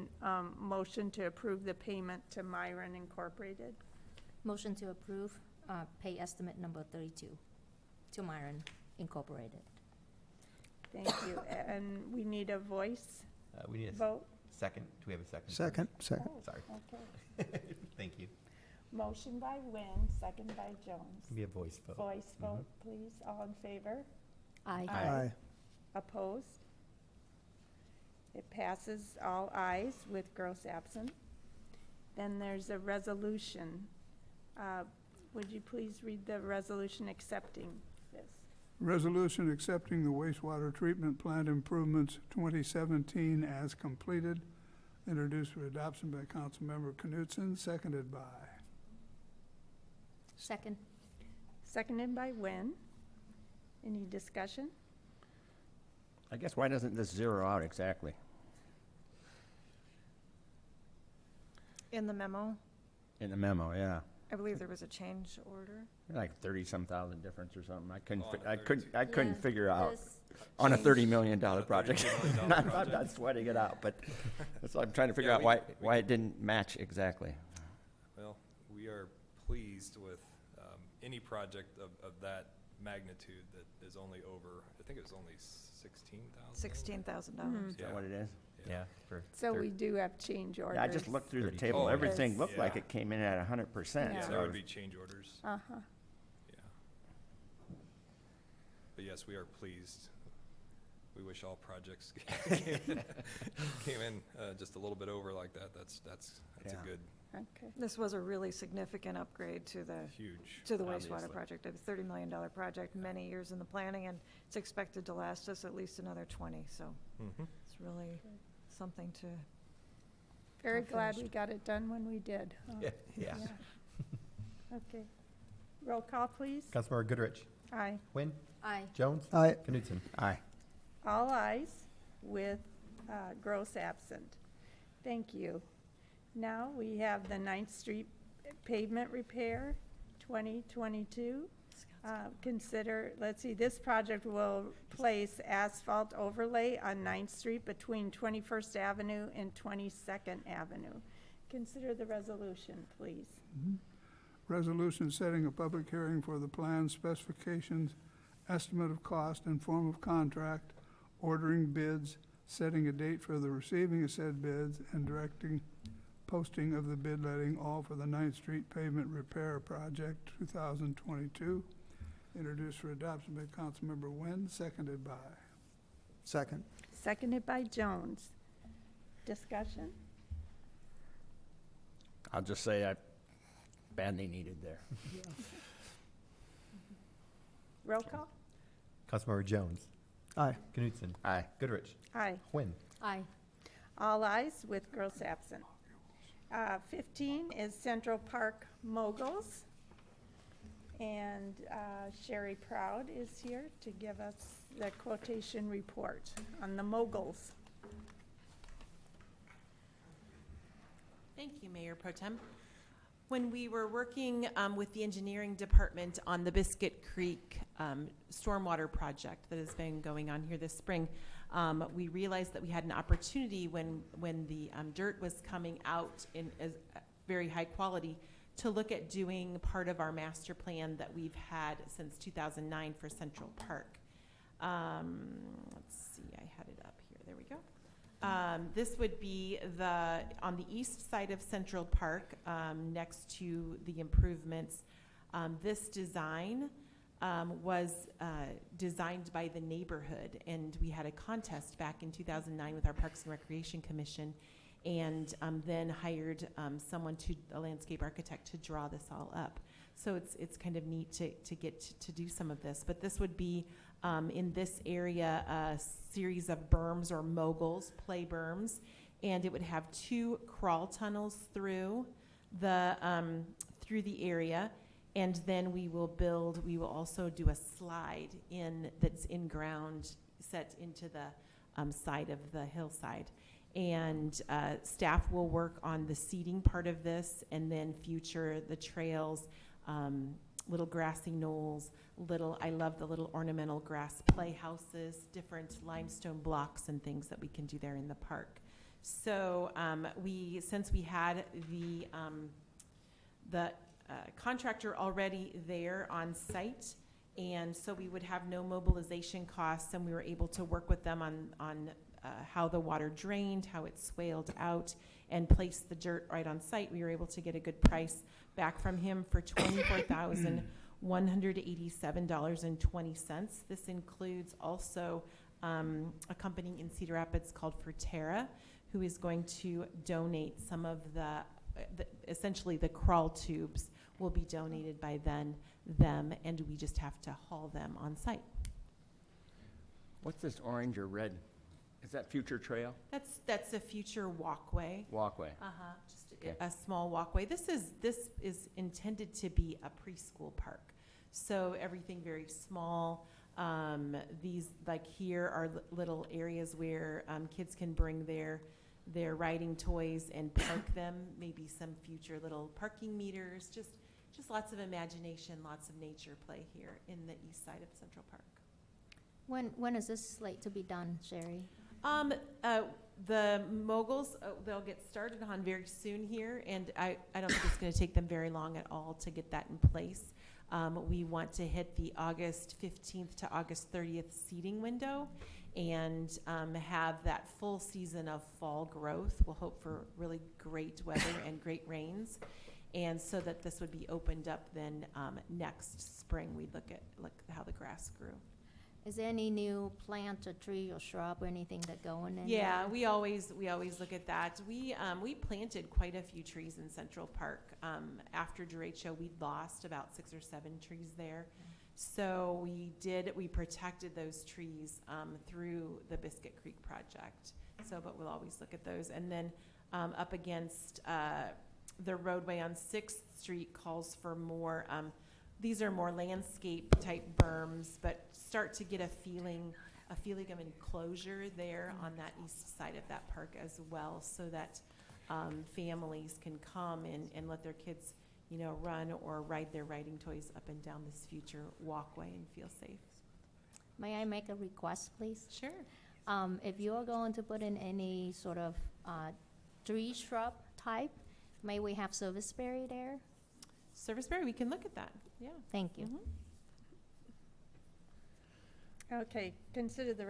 Speaker 1: motion to approve the payment to Myron Incorporated.
Speaker 4: Motion to approve pay estimate number 32 to Myron Incorporated.
Speaker 1: Thank you. And we need a voice
Speaker 2: We need a
Speaker 1: vote.
Speaker 2: second. Do we have a second?
Speaker 11: Second, second.
Speaker 1: Oh,
Speaker 2: Sorry.
Speaker 1: Okay.
Speaker 2: Thank you.
Speaker 1: Motion by Wynn, second by Jones.
Speaker 2: Be a voice vote.
Speaker 1: Voice vote, please. All in favor?
Speaker 4: Aye.
Speaker 11: Aye.
Speaker 1: Opposed? It passes all ayes with girls absent. Then there's a resolution. Would you please read the resolution accepting this?
Speaker 12: Resolution accepting the wastewater treatment plant improvements 2017 as completed, introduced for adoption by Councilmember Knutson, seconded by.
Speaker 4: Second.
Speaker 1: Seconded by Wynn. Any discussion?
Speaker 10: I guess why doesn't this zero out exactly?
Speaker 13: In the memo,
Speaker 10: In the memo, yeah.
Speaker 13: I believe there was a change order.
Speaker 10: Like 30-some thousand difference or something. I couldn't,
Speaker 6: Oh, on
Speaker 10: I
Speaker 6: the
Speaker 10: couldn't, I couldn't
Speaker 4: Yeah,
Speaker 10: figure out
Speaker 4: this
Speaker 10: on a
Speaker 4: change-
Speaker 10: $30 million project.
Speaker 6: $30 million
Speaker 10: I'm
Speaker 6: project.
Speaker 10: not sweating it out, but that's what I'm trying to figure
Speaker 6: Yeah,
Speaker 10: out why it didn't match exactly.
Speaker 14: Well, we are pleased with any project of that magnitude that is only over, I think it was only $16,000.
Speaker 13: $16,000.
Speaker 10: Is that what it is?
Speaker 2: Yeah. For
Speaker 1: So we do have change orders.
Speaker 10: Yeah, I just looked through the
Speaker 2: 32.
Speaker 10: table.
Speaker 14: Oh,
Speaker 10: Everything
Speaker 1: yes.
Speaker 10: looked like
Speaker 14: Yeah.
Speaker 10: it came in at 100%.
Speaker 1: Yeah.
Speaker 14: Yeah,
Speaker 10: so
Speaker 14: there
Speaker 10: I
Speaker 14: would
Speaker 10: was-
Speaker 14: be change orders,
Speaker 1: Uh-huh.
Speaker 14: yeah. But yes, we are pleased. We wish all projects came in just a little bit over like that. That's
Speaker 10: Yeah.
Speaker 14: a good,
Speaker 1: Okay.
Speaker 13: This was a really significant upgrade to the
Speaker 14: huge.
Speaker 13: wastewater
Speaker 14: obviously.
Speaker 13: project. A $30 million project, many years in the planning, and it's expected to last us at least another 20. So
Speaker 14: Mhm.
Speaker 13: it's really something to.
Speaker 1: Very
Speaker 13: All
Speaker 1: glad we
Speaker 13: finished.
Speaker 1: got it done when we did. huh?
Speaker 2: Yeah.
Speaker 1: Okay. Roll call, please.
Speaker 2: Councilmember Goodrich?
Speaker 1: Aye.
Speaker 2: Wynn?
Speaker 4: Aye.
Speaker 2: Jones?
Speaker 11: Aye.
Speaker 2: Knutson?
Speaker 10: Aye.
Speaker 1: All ayes with gross absent. Thank you. Now we have the 9th Street pavement repair, 2022. Consider, let's see, this project will place asphalt overlay on 9th Street between 21st Avenue and 22nd Avenue. Consider the resolution, please.
Speaker 12: Resolution setting a public hearing for the plan specifications, estimate of cost and form of contract, ordering bids, setting a date for the receiving of said bids, and directing posting of the bid letting, all for the 9th Street Pavement Repair Project 2022. Introduced for adoption by Councilmember Wynn, seconded by.
Speaker 11: Second.
Speaker 1: Seconded by Jones. Discussion?
Speaker 10: I'll just say I badly needed there.
Speaker 1: Roll call?
Speaker 2: Councilmember Jones?
Speaker 11: Aye.
Speaker 2: Knutson?
Speaker 10: Aye.
Speaker 2: Goodrich?
Speaker 1: Aye.
Speaker 2: Wynn?
Speaker 4: Aye.
Speaker 1: All ayes with girls absent. 15 is Central Park Moguls. And Sherry Proud is here to give us the quotation report on the Moguls.
Speaker 5: Thank you, Mayor Pro-tem. When we were working with the engineering department on the Biscuit Creek stormwater project that has been going on here this spring, we realized that we had an opportunity when the dirt was coming out in very high quality to look at doing part of our master plan that we've had since 2009 for Central Park. Let's see, I had it up here. There we go. This would be on the east side of Central Park, next to the improvements. This design was designed by the neighborhood, and we had a contest back in 2009 with our Parks and Recreation Commission, and then hired a landscape architect, to draw this all up. So it's kind of neat to get to do some of this. But this would be in this area a series of berms or moguls, play berms, and it would have 2 crawl tunnels through the area. And then we will also do a slide that's in ground set into the side of the hillside. And staff will work on the seating part of this, and then the trails, little grassy knolls, I love the little ornamental grass playhouses, different limestone blocks and things that we can do there in the park. So since we had the contractor already there on site, and so we would have no mobilization costs, and we were able to work with them on how the water drained, how it swaled out, and place the dirt right on site. We were able to get a good price back from him for $24,187.20. This includes also a company in Cedar Rapids called Forterra, who is going to donate some of essentially the crawl tubes will be donated by them, and we just have to haul them on site.
Speaker 10: What's this orange or red? Is that future trail?
Speaker 5: That's a future walkway.
Speaker 10: Walkway.
Speaker 5: Just
Speaker 10: Okay.
Speaker 5: a small walkway. This is intended to be a preschool park, so everything very small. These, like here, are little areas where kids can bring their riding toys and park them. Maybe some future little parking meters. Just lots of imagination, lots of nature play here in the east side of Central Park.
Speaker 4: When is this slate to be done, Sherry?
Speaker 5: The Moguls, they'll get started on very soon here, and I don't think it's going to take them very long at all to get that in place. We want to hit the August 15th to August 30th seeding window and have that full season of fall growth. We'll hope for really great weather and great rains, and so that this would be opened up then next spring. We'd look at how the grass grew.
Speaker 4: Is there any new plant or tree or shrub or anything that going in?
Speaker 5: Yeah,
Speaker 4: there?
Speaker 5: we always look at that. We planted quite a few trees in Central Park. After derecho, we lost about 6 or 7 trees there. So we protected those trees through the Biscuit Creek project. But we'll always look at those. And then up against the roadway on 6th Street calls for more. These are more landscape type berms, but start to get a feeling of enclosure there on that east side of that park as well, so that families can come and let their kids, run or ride their riding toys up and down this future walkway and feel safe.
Speaker 4: May I make a request, please?
Speaker 5: Sure.
Speaker 4: If you are going to put in any sort of tree shrub type, may we have serviceberry there?
Speaker 5: Serviceberry, we can look at that. Yeah.
Speaker 4: Thank you.
Speaker 1: Okay, consider the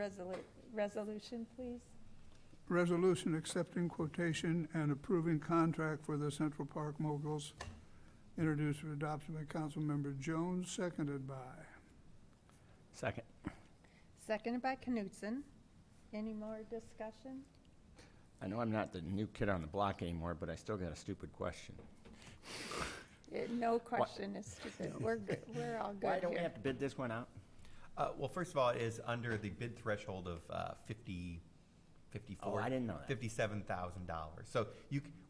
Speaker 1: resolution, please.
Speaker 12: Resolution accepting quotation and approving contract for the Central Park Moguls, introduced for adoption by Councilmember Jones, seconded by.
Speaker 10: Second.
Speaker 1: Seconded by Knutson. Any more discussion?
Speaker 10: I know I'm not the new kid on the block anymore, but I still got a stupid question.
Speaker 1: No question is stupid. We're good. We're all good
Speaker 10: Why don't we
Speaker 1: here.
Speaker 10: have to bid this one out?
Speaker 2: Well, first of all, it is under the bid threshold of
Speaker 10: Oh, I didn't know that.
Speaker 2: $57,000. So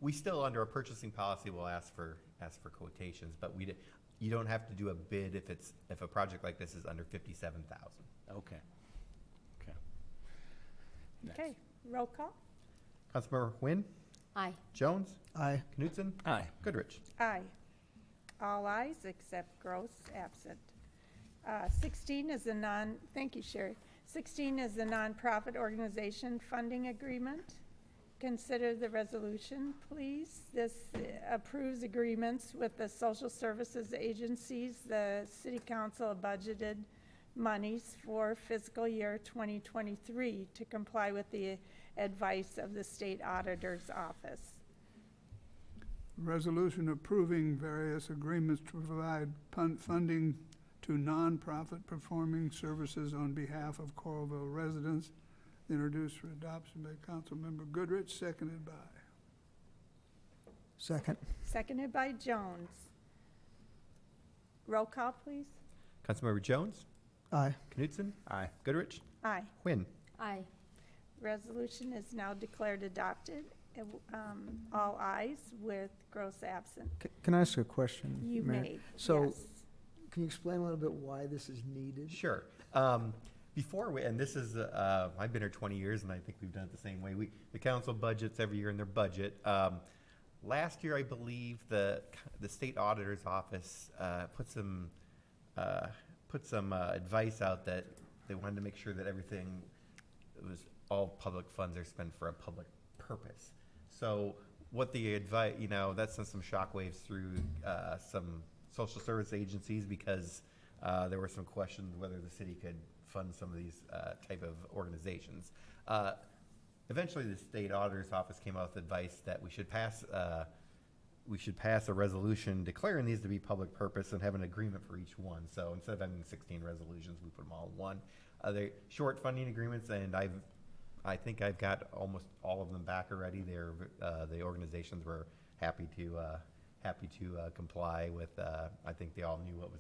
Speaker 2: we still, under a purchasing policy, will ask for quotations, but you don't have to do a bid if a project like this is under $57,000.
Speaker 10: Okay. Okay. Next.
Speaker 1: Okay, roll call.
Speaker 2: Councilmember Wynn,
Speaker 4: Aye.
Speaker 2: Jones,
Speaker 11: Aye.
Speaker 2: Knutson,
Speaker 10: Aye.
Speaker 2: Goodrich.
Speaker 1: Aye. All ayes except Gross absent. 16 is thank you, Sherry. 16 is the nonprofit organization funding agreement. Consider the resolution, please. This approves agreements with the social services agencies. The city council budgeted monies for fiscal year 2023 to comply with the advice of the state auditor's office.
Speaker 12: Resolution approving various agreements to provide funding to nonprofit performing services on behalf of Coralville residents, introduced for adoption by Councilmember Goodrich, seconded by.
Speaker 11: Second.
Speaker 1: Seconded by Jones. Roll call, please.
Speaker 2: Councilmember Jones,
Speaker 11: Aye.
Speaker 2: Knutson?
Speaker 10: Aye.
Speaker 2: Goodrich?
Speaker 1: Aye.
Speaker 2: Quinn?
Speaker 4: Aye.
Speaker 1: Resolution is now declared adopted. All ayes with Gross absent.
Speaker 11: Can I ask a question?
Speaker 1: You
Speaker 11: Mayor?
Speaker 1: may,
Speaker 11: So,
Speaker 1: yes.
Speaker 11: can you explain a little bit why this is needed?
Speaker 2: Sure. Before we, and this is, I've been here 20 years, and I think we've done it the same way. The council budgets every year in their budget. Last year, I believe the state auditor's office put some advice out that they wanted to make sure that everything was, all public funds are spent for a public purpose. So what the advice, that sent some shockwaves through some social service agencies because there were some questions whether the city could fund some of these type of organizations. Eventually, the state auditor's office came out with advice that we should pass a resolution declaring these to be public purpose and have an agreement for each one. So instead of having 16 resolutions, we put them all in one. They're short funding agreements, and I think I've got almost all of them back already. The organizations were happy to comply with. I think they all knew what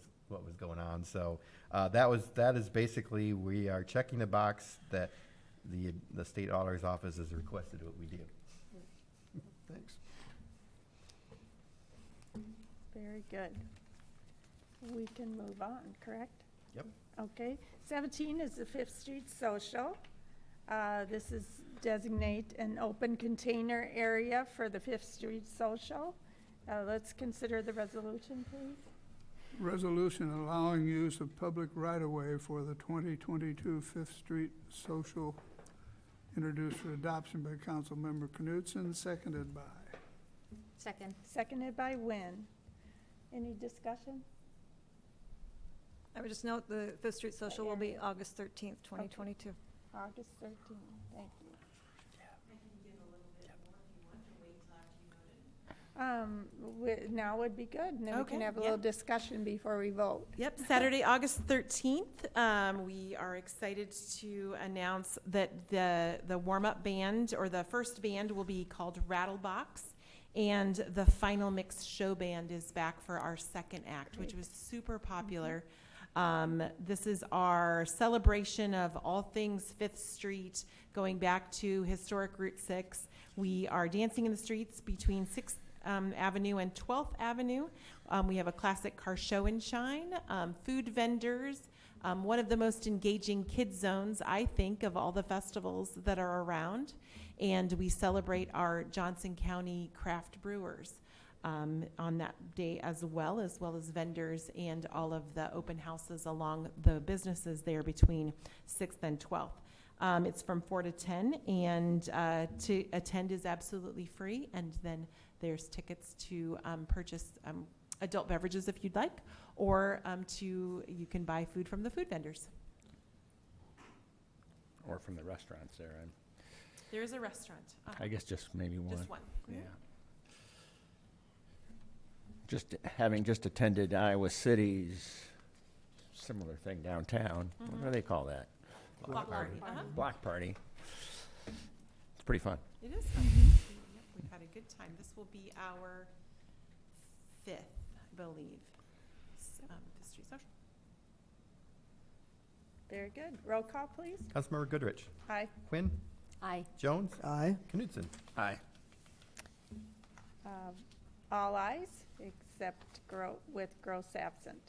Speaker 2: was going on. So that is basically, we are checking the box that the state auditor's office has requested what we do.
Speaker 11: Thanks.
Speaker 1: Very good. We can move on, correct?
Speaker 2: Yep.
Speaker 1: Okay. 17 is the Fifth Street Social. This is designate an open container area for the Fifth Street Social. Let's consider the resolution, please.
Speaker 12: Resolution allowing use of public right-of-way for the 2022 Fifth Street Social, introduced for adoption by Councilmember Knutson, seconded by.
Speaker 4: Second.
Speaker 1: Seconded by Wynn. Any discussion?
Speaker 13: I would just note the Fifth Street Social will be August 13th, 2022.
Speaker 1: August 13th, thank you. Now would be good, and then we can
Speaker 5: Okay,
Speaker 1: have a
Speaker 5: yeah.
Speaker 1: little discussion before we vote.
Speaker 5: Yep, Saturday, August 13th, we are excited to announce that the warm-up band, or the first band, will be called Rattlebox, and the final mixed show band is back for our second act, which was super popular. This is our celebration of all things Fifth Street, going back to historic Route 6. We are dancing in the streets between 6th Avenue and 12th Avenue. We have a classic car show and shine, food vendors, one of the most engaging kid zones, I think, of all the festivals that are around. And we celebrate our Johnson County craft brewers on that day as well as vendors and all of the open houses along the businesses there between 6th and 12th. It's from 4 to 10, and to attend is absolutely free, and then there's tickets to purchase adult beverages if you'd like, or you can buy food from the food vendors.
Speaker 10: Or from the restaurants there, and
Speaker 5: There is a restaurant.
Speaker 10: I guess just maybe one.
Speaker 5: Just one.
Speaker 10: Yeah. Having just attended Iowa City's similar thing downtown. What do they call that?
Speaker 5: Block party.
Speaker 10: Block party. It's pretty fun.
Speaker 5: It is fun. Yep, we've had a good time. This will be our 5th, I believe, Fifth Street Social.
Speaker 1: Very good. Roll call, please.
Speaker 2: Councilmember Goodrich.
Speaker 1: Aye.
Speaker 2: Quinn?
Speaker 4: Aye.
Speaker 2: Jones?
Speaker 11: Aye.
Speaker 2: Knutson?
Speaker 10: Aye.
Speaker 1: All ayes, except with Gross absent.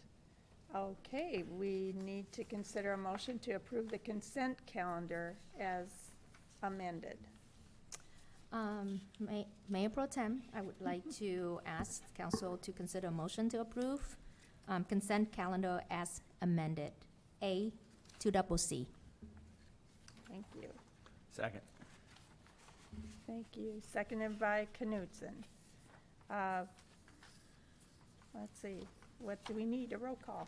Speaker 1: Okay, we need to consider a motion to approve the consent calendar as amended.
Speaker 4: Mayor Pro-tem, I would like to ask council to consider a motion to approve consent calendar as amended, A to double C.
Speaker 1: Thank you.
Speaker 10: Second.
Speaker 1: Thank you. Seconded by Knutson. Let's see, what do we need? A roll call.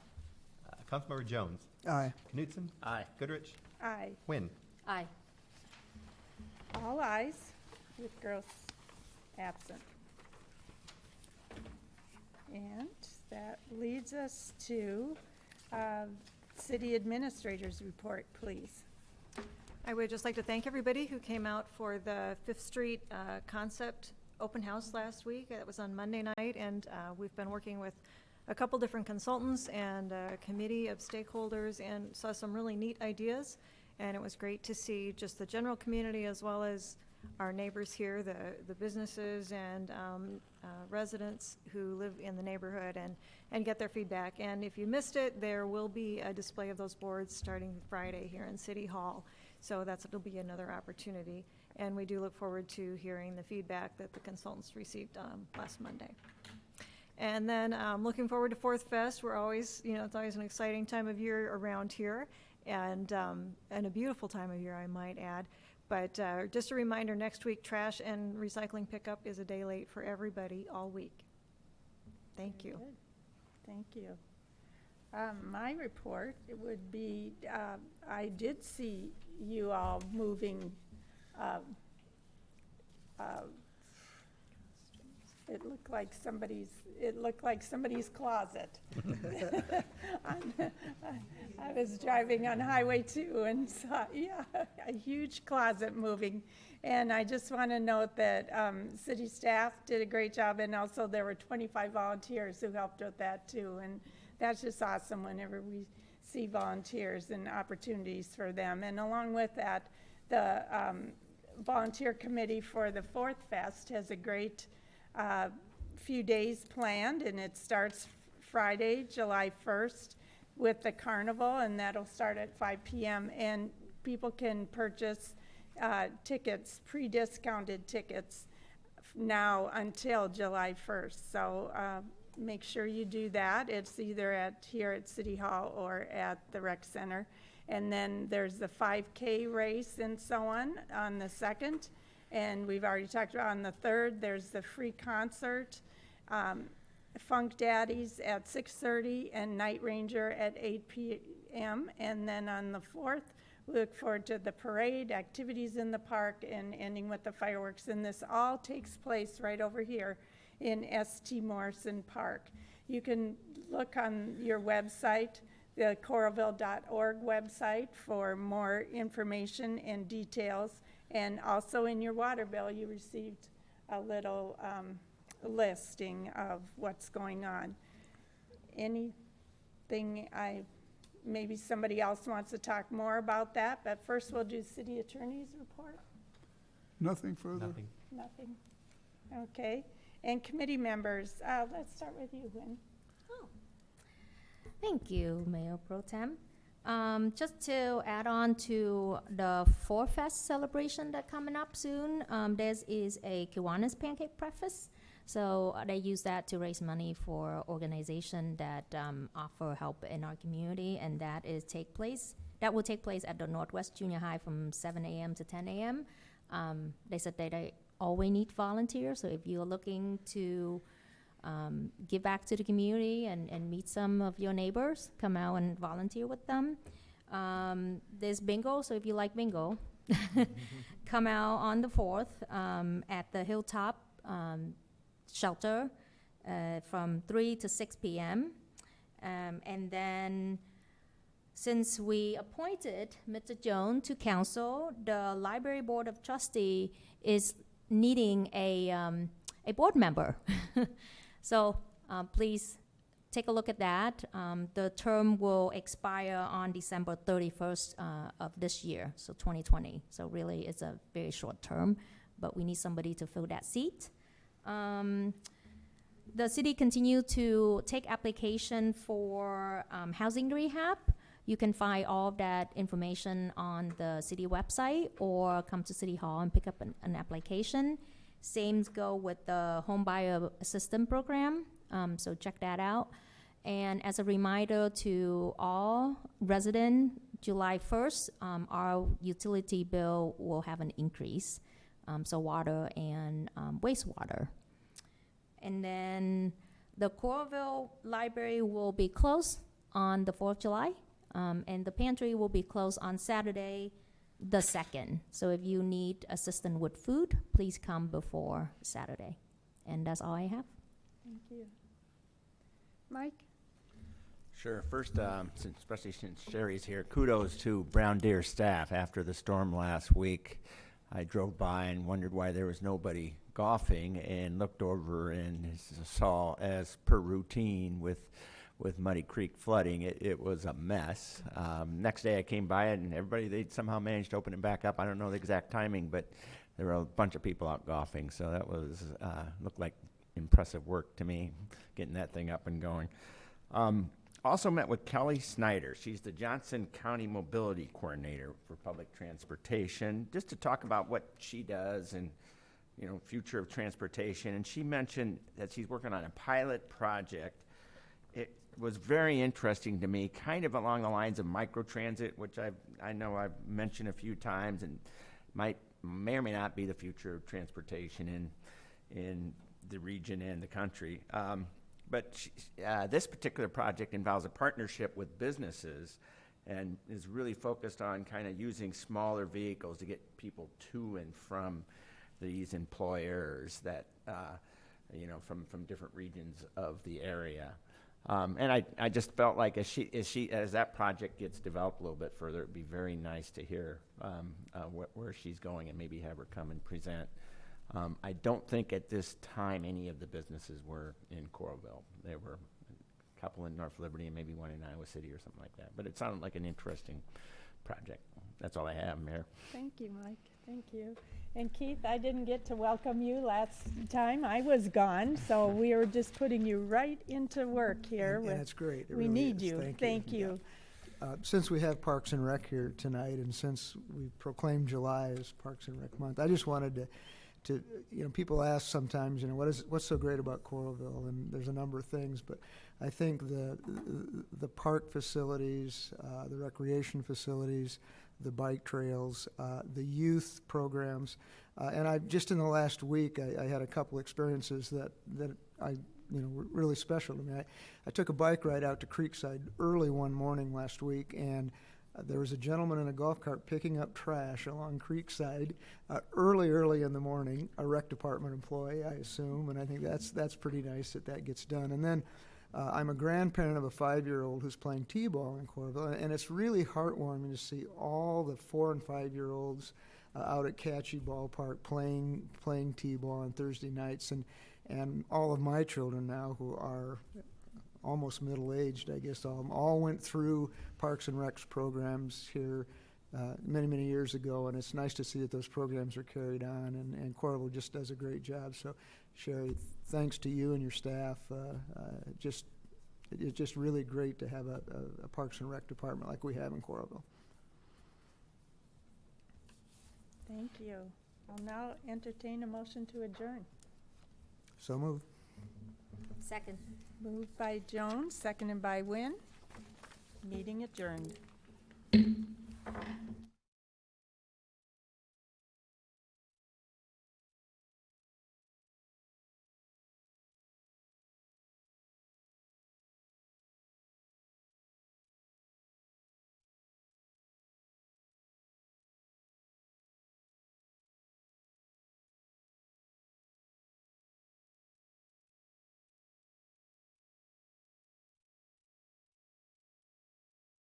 Speaker 2: Councilmember Jones?
Speaker 11: Aye.
Speaker 2: Knutson?
Speaker 10: Aye.
Speaker 2: Goodrich?
Speaker 1: Aye.
Speaker 2: Quinn?
Speaker 4: Aye.
Speaker 1: All ayes with Gross absent. And that leads us to City Administrator's report, please.
Speaker 13: I would just like to thank everybody who came out for the Fifth Street concept open house last week. It was on Monday night, and we've been working with a couple different consultants and a committee of stakeholders and saw some really neat ideas. And it was great to see just the general community as well as our neighbors here, the businesses and residents who live in the neighborhood and get their feedback. And if you missed it, there will be a display of those boards starting Friday here in City Hall. So it'll be another opportunity. And we do look forward to hearing the feedback that the consultants received last Monday. And then looking forward to Fourth Fest. We're always, it's always an exciting time of year around here and a beautiful time of year, I might add. But just a reminder, next week, trash and recycling pickup is a day late for everybody all week. Thank you.
Speaker 1: Good. Thank you. My report, it would be, I did see you all moving, it looked like somebody's closet. I was driving on Highway 2 and saw, a huge closet moving. And I just want to note that city staff did a great job, and also there were 25 volunteers who helped with that too. And that's just awesome whenever we see volunteers and opportunities for them. And along with that, the volunteer committee for the Fourth Fest has a great few days planned, and it starts Friday, July 1st with the carnival, and that'll start at 5 p.m. and people can purchase tickets, pre-discounted tickets now until July 1st. So make sure you do that. It's either here at City Hall or at the rec center. And then there's the 5K race and so on the 2nd. And we've already talked about on the 3rd, there's the free concert, Funk Daddies at 6:30 and Night Ranger at 8 p.m. And then on the 4th, we look forward to the parade, activities in the park, and ending with the fireworks. And this all takes place right over here in S.T. Morrison Park. You can look on your website, the Coralville.org website, for more information and details. And also in your water bill, you received a little listing of what's going on. Anything maybe somebody else wants to talk more about that, but first we'll do city attorney's report.
Speaker 12: Nothing further.
Speaker 1: Nothing. Okay. And committee members, let's start with you, Wynn.
Speaker 4: Thank you, Mayor Pro-tem. Just to add on to the Four Fest celebration that coming up soon, there is a Kiwanis pancake breakfast. So they use that to raise money for organization that offer help in our community, and that will take place at the Northwest Junior High from 7 a.m. to 10 a.m. They said they always need volunteers, so if you're looking to give back to the community and meet some of your neighbors, come out and volunteer with them. There's bingo, so if you like bingo, come out on the 4th at the Hilltop shelter from 3 to 6 p.m. And then since we appointed Mr. Jones to council, the Library Board of Trustees is needing a board member. So please take a look at that. The term will expire on December 31st of this year, so 2020. So really, it's a very short term, but we need somebody to fill that seat. The city continue to take application for housing rehab. You can find all of that information on the city website or come to City Hall and pick up an application. Same go with the Home Buyer Assistance Program, so check that out. And as a reminder to all residents, July 1st, our utility bill will have an increase, so water and wastewater. And then the Coralville Library will be closed on the 4th of July, and the pantry will be closed on Saturday, the 2nd. So if you need assistance with food, please come before Saturday. And that's all I have.
Speaker 1: Thank you. Mike?
Speaker 10: Sure. First, especially since Sherry's here, kudos to Brown Deer staff after the storm last week. I drove by and wondered why there was nobody golfing, and looked over and saw, as per routine with Muddy Creek flooding, it was a mess. Next day I came by it, and they somehow managed to open it back up. I don't know the exact timing, but there were a bunch of people out golfing, so that was looked like impressive work to me, getting that thing up and going. Also met with Kelly Snyder. She's the Johnson County Mobility Coordinator for Public Transportation, just to talk about what she does and, you know, future of transportation. And she mentioned that she's working on a pilot project. It was very interesting to me, kind of along the lines of microtransit, which I know I've mentioned a few times, and may or may not be the future of transportation in the region and the country. But this particular project involves a partnership with businesses and is really focused on kind of using smaller vehicles to get people to and from these employers that, you know, from different regions of the area. And I just felt like as that project gets developed a little bit further, it'd be very nice to hear where she's going and maybe have her come and present. I don't think at this time any of the businesses were in Coralville. There were a couple in North Liberty and maybe one in Iowa City or something like that. But it sounded like an interesting project. That's all I have, Mayor.
Speaker 1: Thank you, Mike. Thank you. And Keith, I didn't get to welcome you last time. I was gone, so we were just putting you right into work here.
Speaker 11: And it's great. It
Speaker 1: We
Speaker 11: really
Speaker 1: need
Speaker 11: is.
Speaker 1: you. Thank you.
Speaker 11: Since we have Parks and Rec here tonight, and since we proclaimed July as Parks and Rec Month, I just wanted to you know, people ask sometimes, you know, what's so great about Coralville, and there's a number of things, but I think the park facilities, the recreation facilities, the bike trails, the youth programs, and I just in the last week I had a couple experiences that I were really special to me. I took a bike ride out to Creekside early one morning last week, and there was a gentleman in a golf cart picking up trash along Creekside early in the morning, a rec department employee, I assume, and I think that's pretty nice that gets done. And then I'm a grandparent of a 5-year-old who's playing t-ball in Coralville, and it's really heartwarming to see all the 4- and 5-year-olds out at Catchy Ballpark playing t-ball on Thursday nights, and all of my children now who are almost middle-aged, I guess, all went through Parks and Recs programs here many years ago, and it's nice to see that those programs are carried on, and Coralville just does a great job. So, Sherry, thanks to you and your staff. It's just really great to have a Parks and Rec department like we have in Coralville.
Speaker 1: Thank you. I'll now entertain a motion to adjourn.
Speaker 11: So moved.
Speaker 4: Second.
Speaker 1: Moved by Jones, seconded by Wynn. Meeting adjourned.